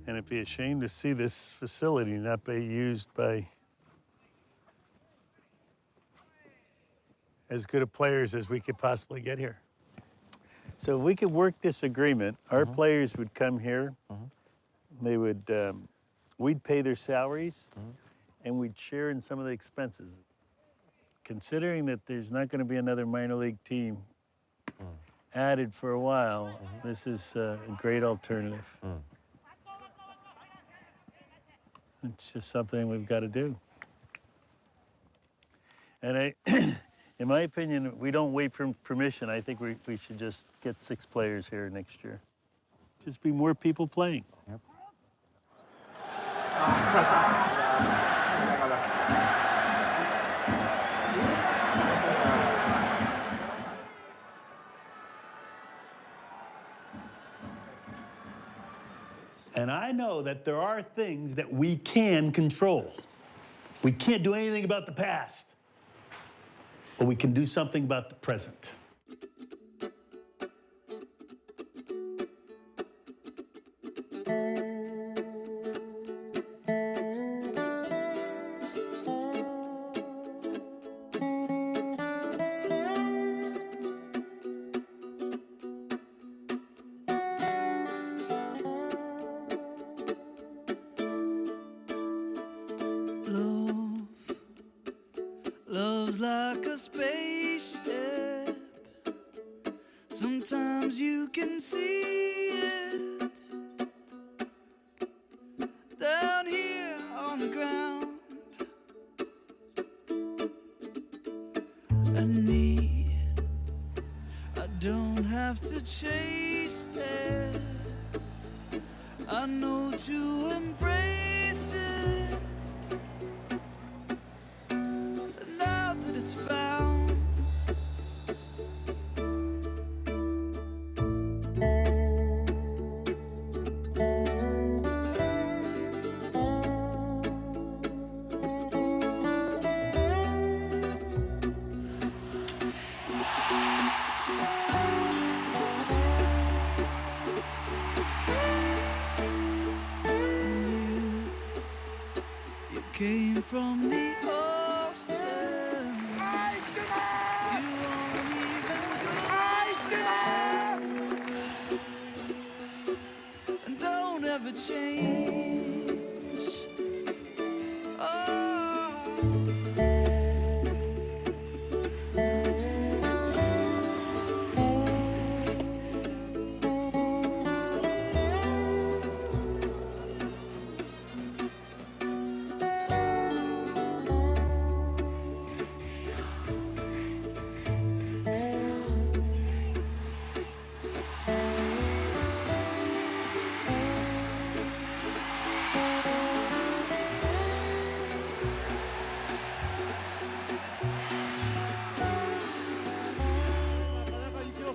And it'd be a shame to see this facility not be used by as good of players as we could possibly get here. So if we could work this agreement, our players would come here, they would, we'd pay their salaries, and we'd share in some of the expenses. Considering that there's not going to be another minor league team added for a while, this is a great alternative. It's just something we've got to do. And in my opinion, we don't wait for permission. I think we should just get 6 players here next year. Just be more people playing. Yep. And I know that there are things that we can control. We can't do anything about the past, but we can do something about the present. Love's like a spaceship. Sometimes you can see it down here on the ground. And me, I don't have to chase it. I know to embrace it. Now that it's found, you came from the ocean. You won't even go. And don't ever change. Oh.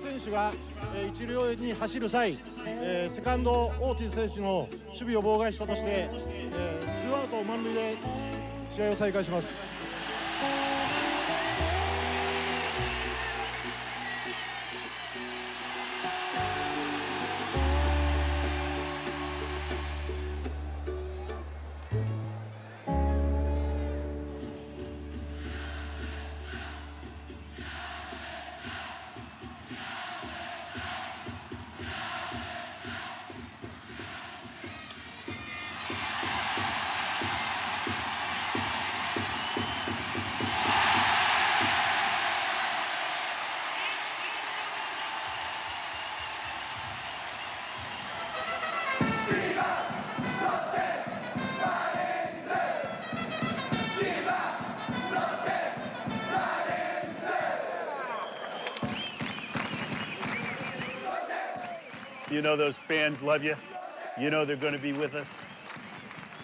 選手が一塁に走る際、セカンドオーティス選手の守備を妨害したとして、2アウト満塁で試合を再開します。You know those fans love you. You know they're going to be with us.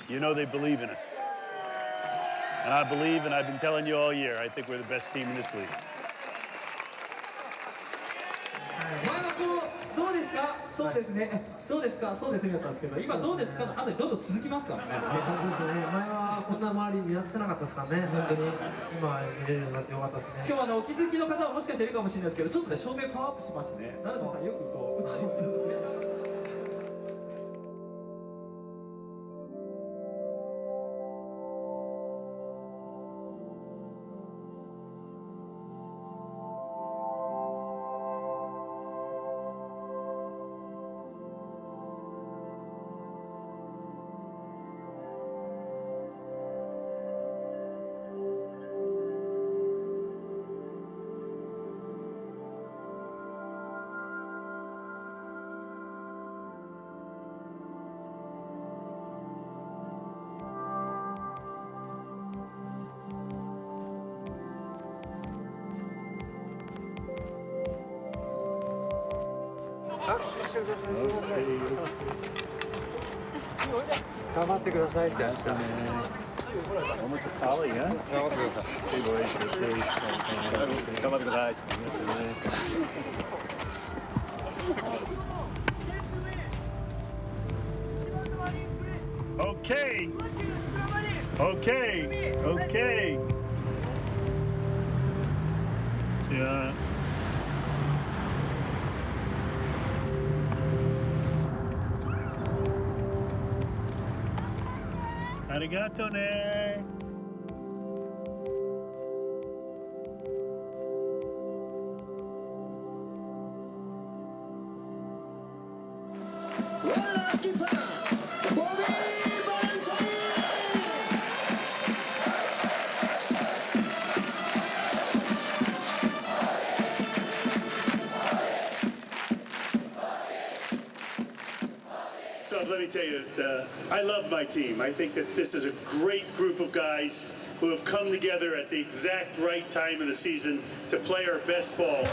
You know they believe in us. And I believe, and I've been telling you all year, I think we're the best team in this league. どうですか、そうですね、どうですか、そうですねだったんですけど、今どうですかの後にどんどん続きますからね。本当ですね、前はこんな周り見当たってなかったですからね、本当に今見れるようになってよかったですね。しかもお気づきの方はもしかしているかもしれないですけど、ちょっとね照明パワーアップしましてね、成瀬さんよくこう映ってますね。頑張ってくださいって。Almost a collie, huh? 頑張ってください。頑張ってください。Okay. Okay. Okay. Yeah. ありがとうね。So let me tell you, I love my team. I think that this is a great group of guys who have come together at the exact right time of the season to play our best ball.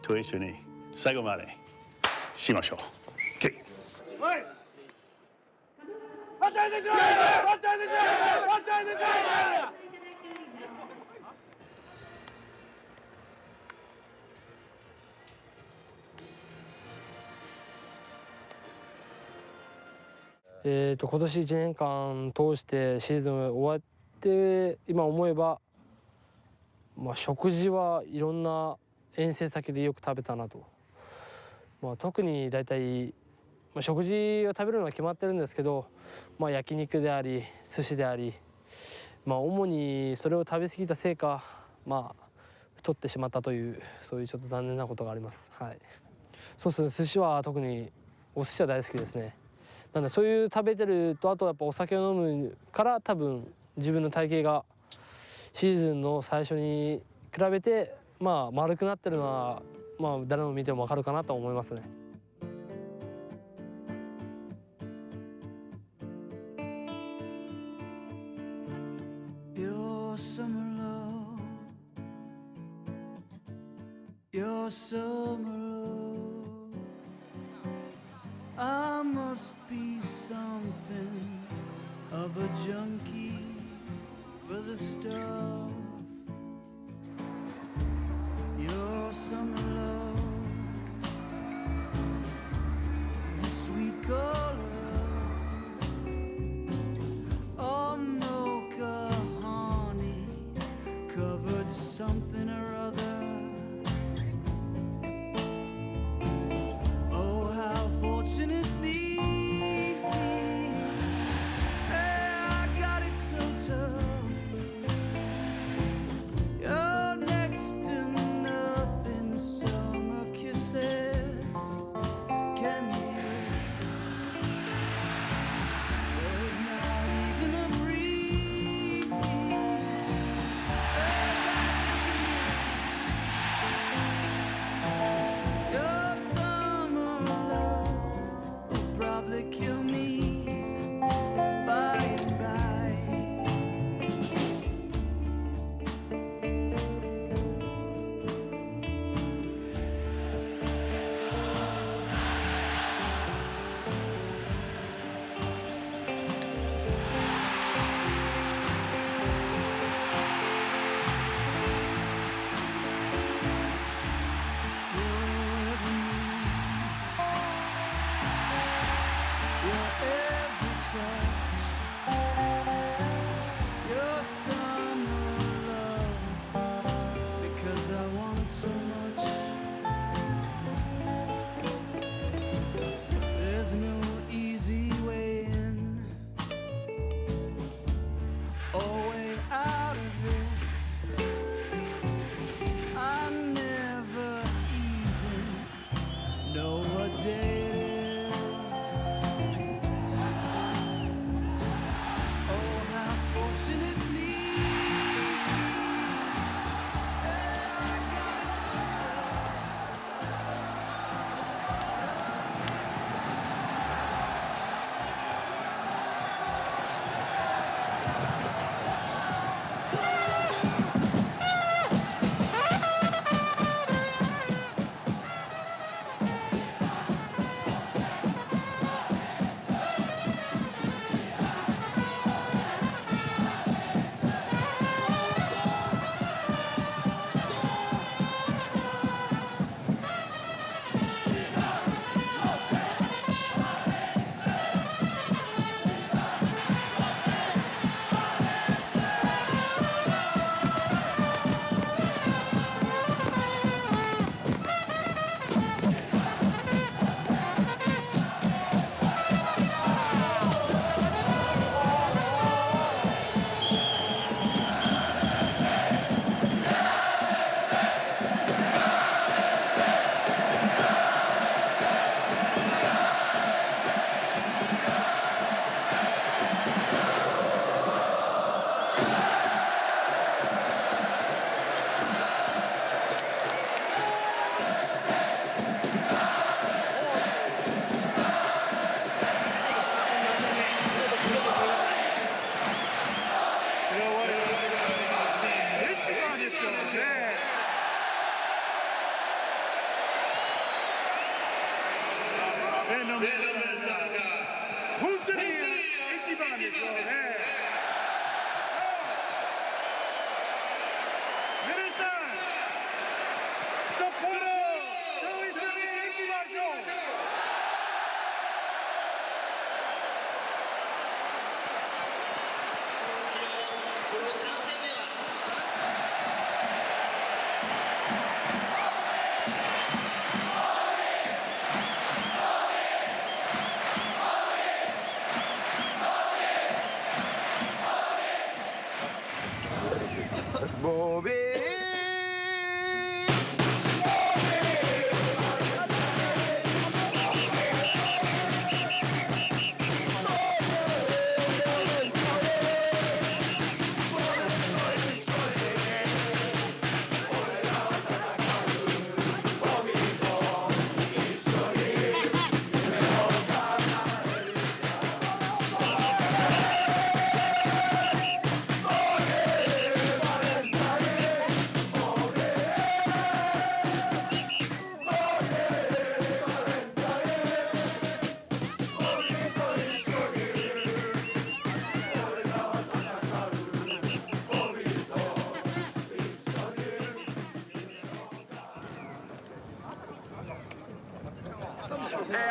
To 一緒に最後までしましょう。Okay. 今年1年間通してシーズン終わって今思えば、食事はいろんな遠征先でよく食べたなと。特に大体、食事を食べるのは決まってるんですけど、焼肉であり寿司であり、主にそれを食べ過ぎたせいか、太ってしまったというそういうちょっと残念なことがあります。はい。そうですね。寿司は特にお寿司は大好きですね。なんでそういう食べてると、あとやっぱお酒を飲むから多分自分の体型がシーズンの最初に比べて丸くなってるのは誰の見ても分かるかなと思いますね。Your summer love, your summer love, I must be something of a junkie for the stuff. Your summer love, the sweet color of mocha honey covered something or other. Oh, how fortunate me の皆さんが本当に一番ですよね。皆さん、札幌、勝利しに行きましょう。ボビー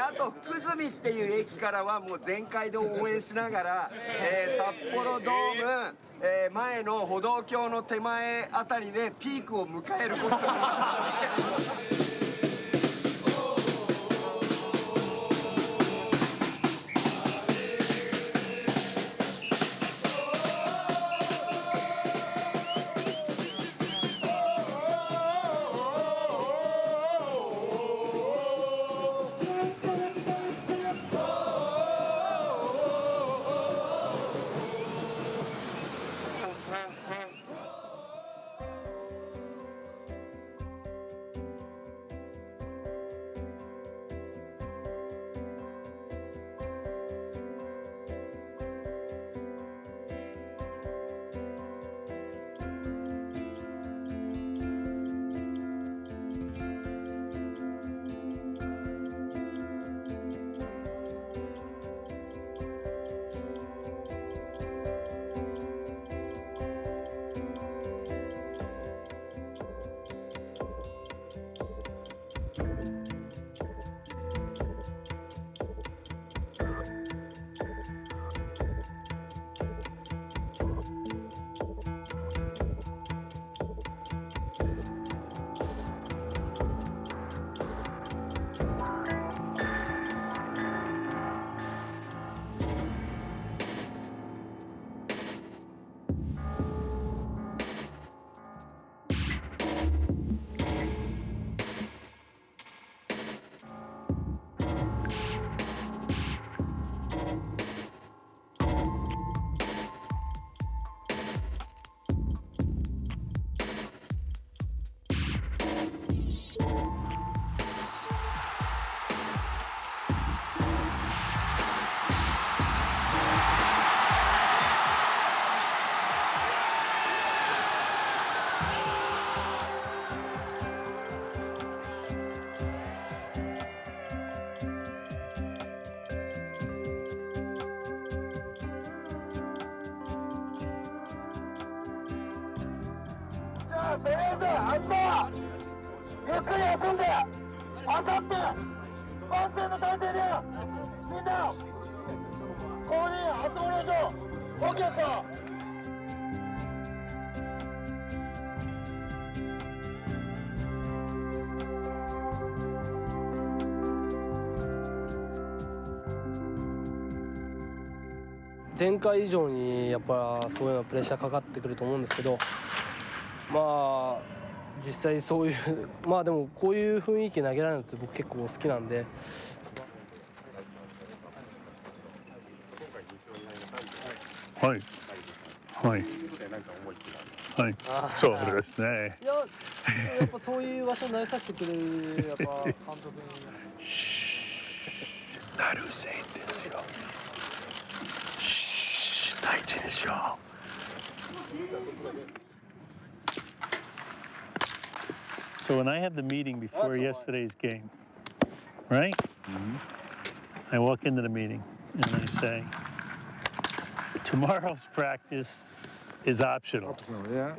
あと福住っていう駅からはもう全開で応援しながら、札幌ドーム、前の歩道橋の手前あたりでピークを迎えることがとりあえず明日はゆっくり休んで明後日万全の体制でみんなここに集まりましょう。 OK ですか？前回以上にやっぱそういうのプレッシャーかかってくると思うんですけど、まあ実際そういうまあでもこういう雰囲気投げられるのって僕結構好きなんで。はいはいはいそうですね。いややっぱそういう場所に投げさせてくれるやっぱ監督に。なるせいですよ。大事でしょう。So when I had the meeting before yesterday's game, right? I walk into the meeting and I say, tomorrow's practice is optional. Yeah.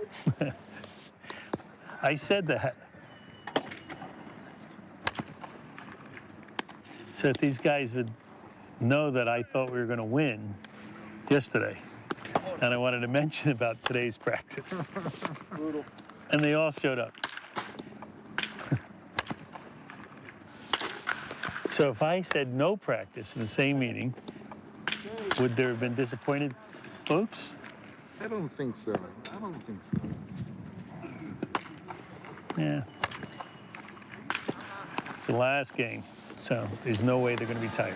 I said that. So that these guys would know that I thought we were going to win yesterday. And I wanted to mention about today's practice. Brutal. And they all showed up. So if I said no practice in the same meeting, would there have been disappointed folks? I don't think so. I don't think so. Yeah. It's the last game, so there's no way they're going to be tired.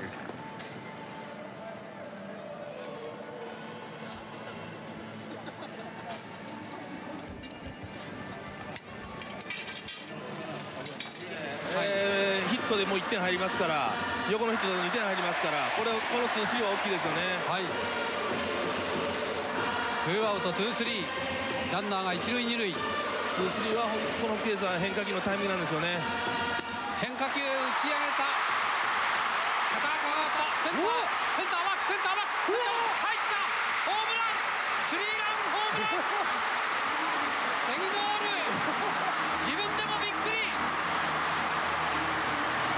ヒットでもう1点入りますから、横のヒットでも2点入りますから、このツースリーは大きいですよね。はい。2アウト2、3、ランナーが一塁二塁。ツースリーはこのケースは変化球のタイミングなんですよね。変化球打ち上げた。高く上がった。センターバック、センターバック、センターバック、入った。ホームラン。スリーランホームラン。セギドール。自分でもびっくり。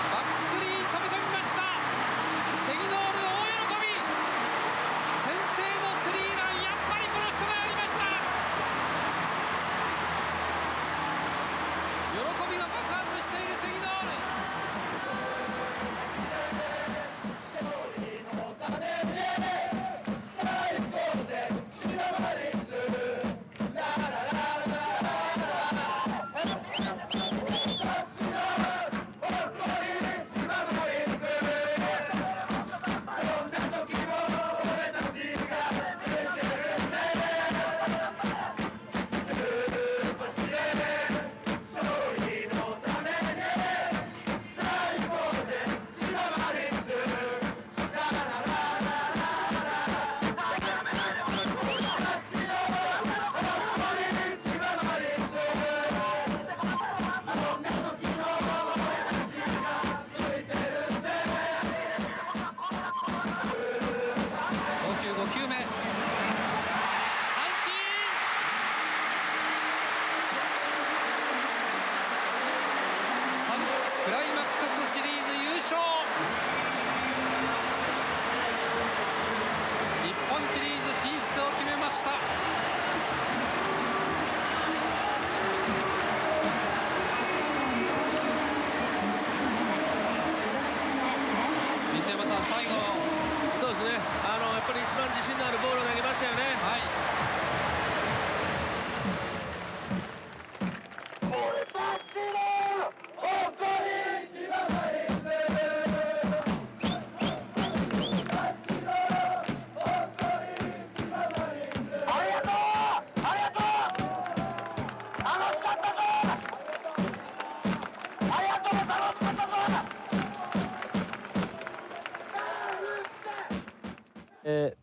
バックスクリーン飛び込みました。セギドール大喜び。先制のスリーラン、やっぱりこの人がやりました。喜びが爆発しているセギドール。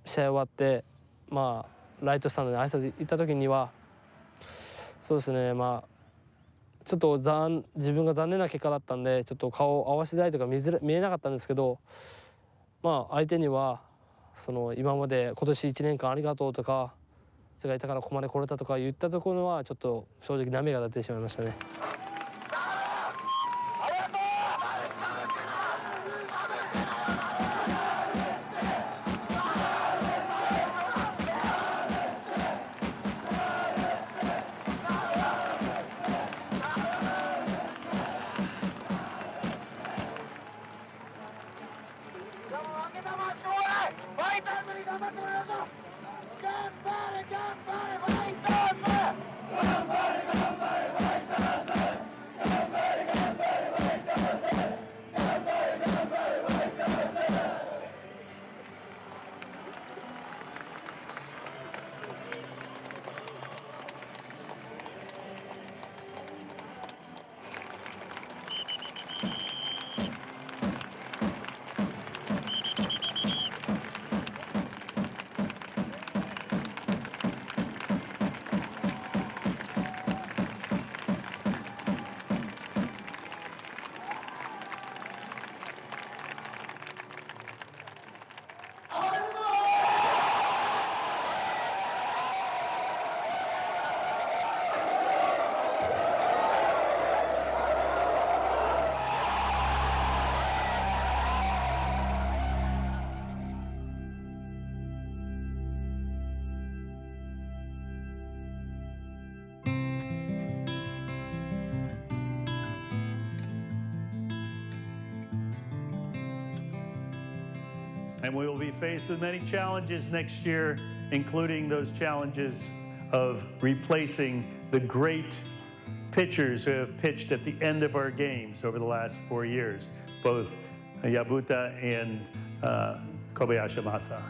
試合終わってまあライトスタンドに挨拶行った時にはそうですねまあちょっと自分が残念な結果だったんでちょっと顔を合わせづらいとか見えなかったんですけどまあ相手には今まで今年1年間ありがとうとかそれがいたからここまで来れたとか言ったところはちょっと正直涙が出てしまいましたね。And we will be faced with many challenges next year, including those challenges of replacing the great pitchers who have pitched at the end of our games over the last 4 years, both Yabuta and Kobayashi Masa.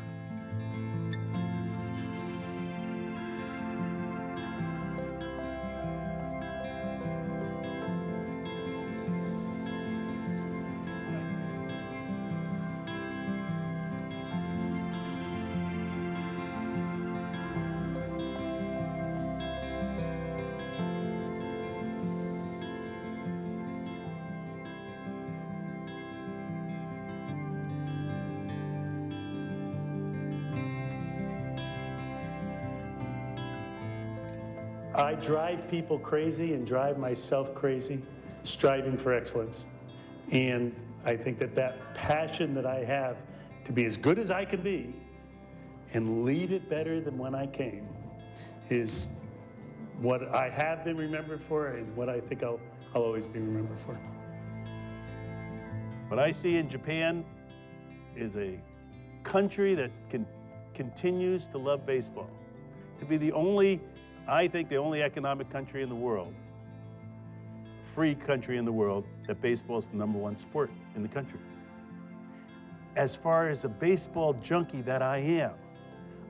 I drive people crazy and drive myself crazy, striving for excellence. And I think that that passion that I have to be as good as I can be and leave it better than when I came is what I have been remembered for and what I think I'll always be remembered for. What I see in Japan is a country that continues to love baseball, to be the only, I think, the only economic country in the world, free country in the world, that baseball is the #1 sport in the country. As far as a baseball junkie that I am,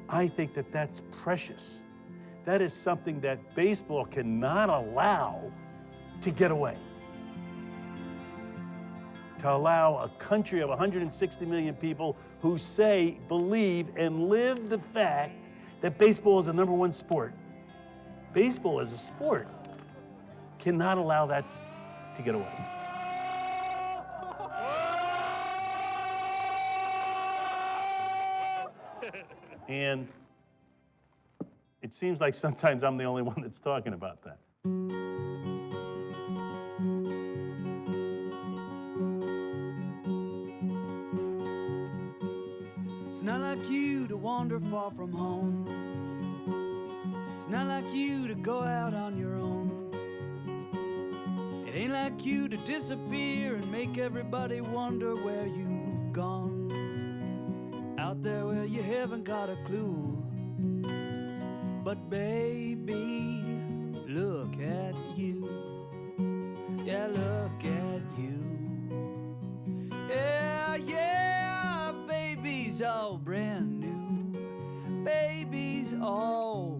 I think that that's precious. That is something that baseball cannot allow to get away. To allow a country of 160 million people who say, believe, and live the fact that baseball is the #1 sport. Baseball as a sport cannot allow that to get away. And it seems like sometimes I'm the only one that's talking about that. It's not like you to wander far from home. It's not like you to go out on your own. It ain't like you to disappear and make everybody wonder where you've gone. Out there where you haven't got a clue. But baby, look at you. Yeah, look at you. Yeah, yeah, baby's all brand new. Baby's all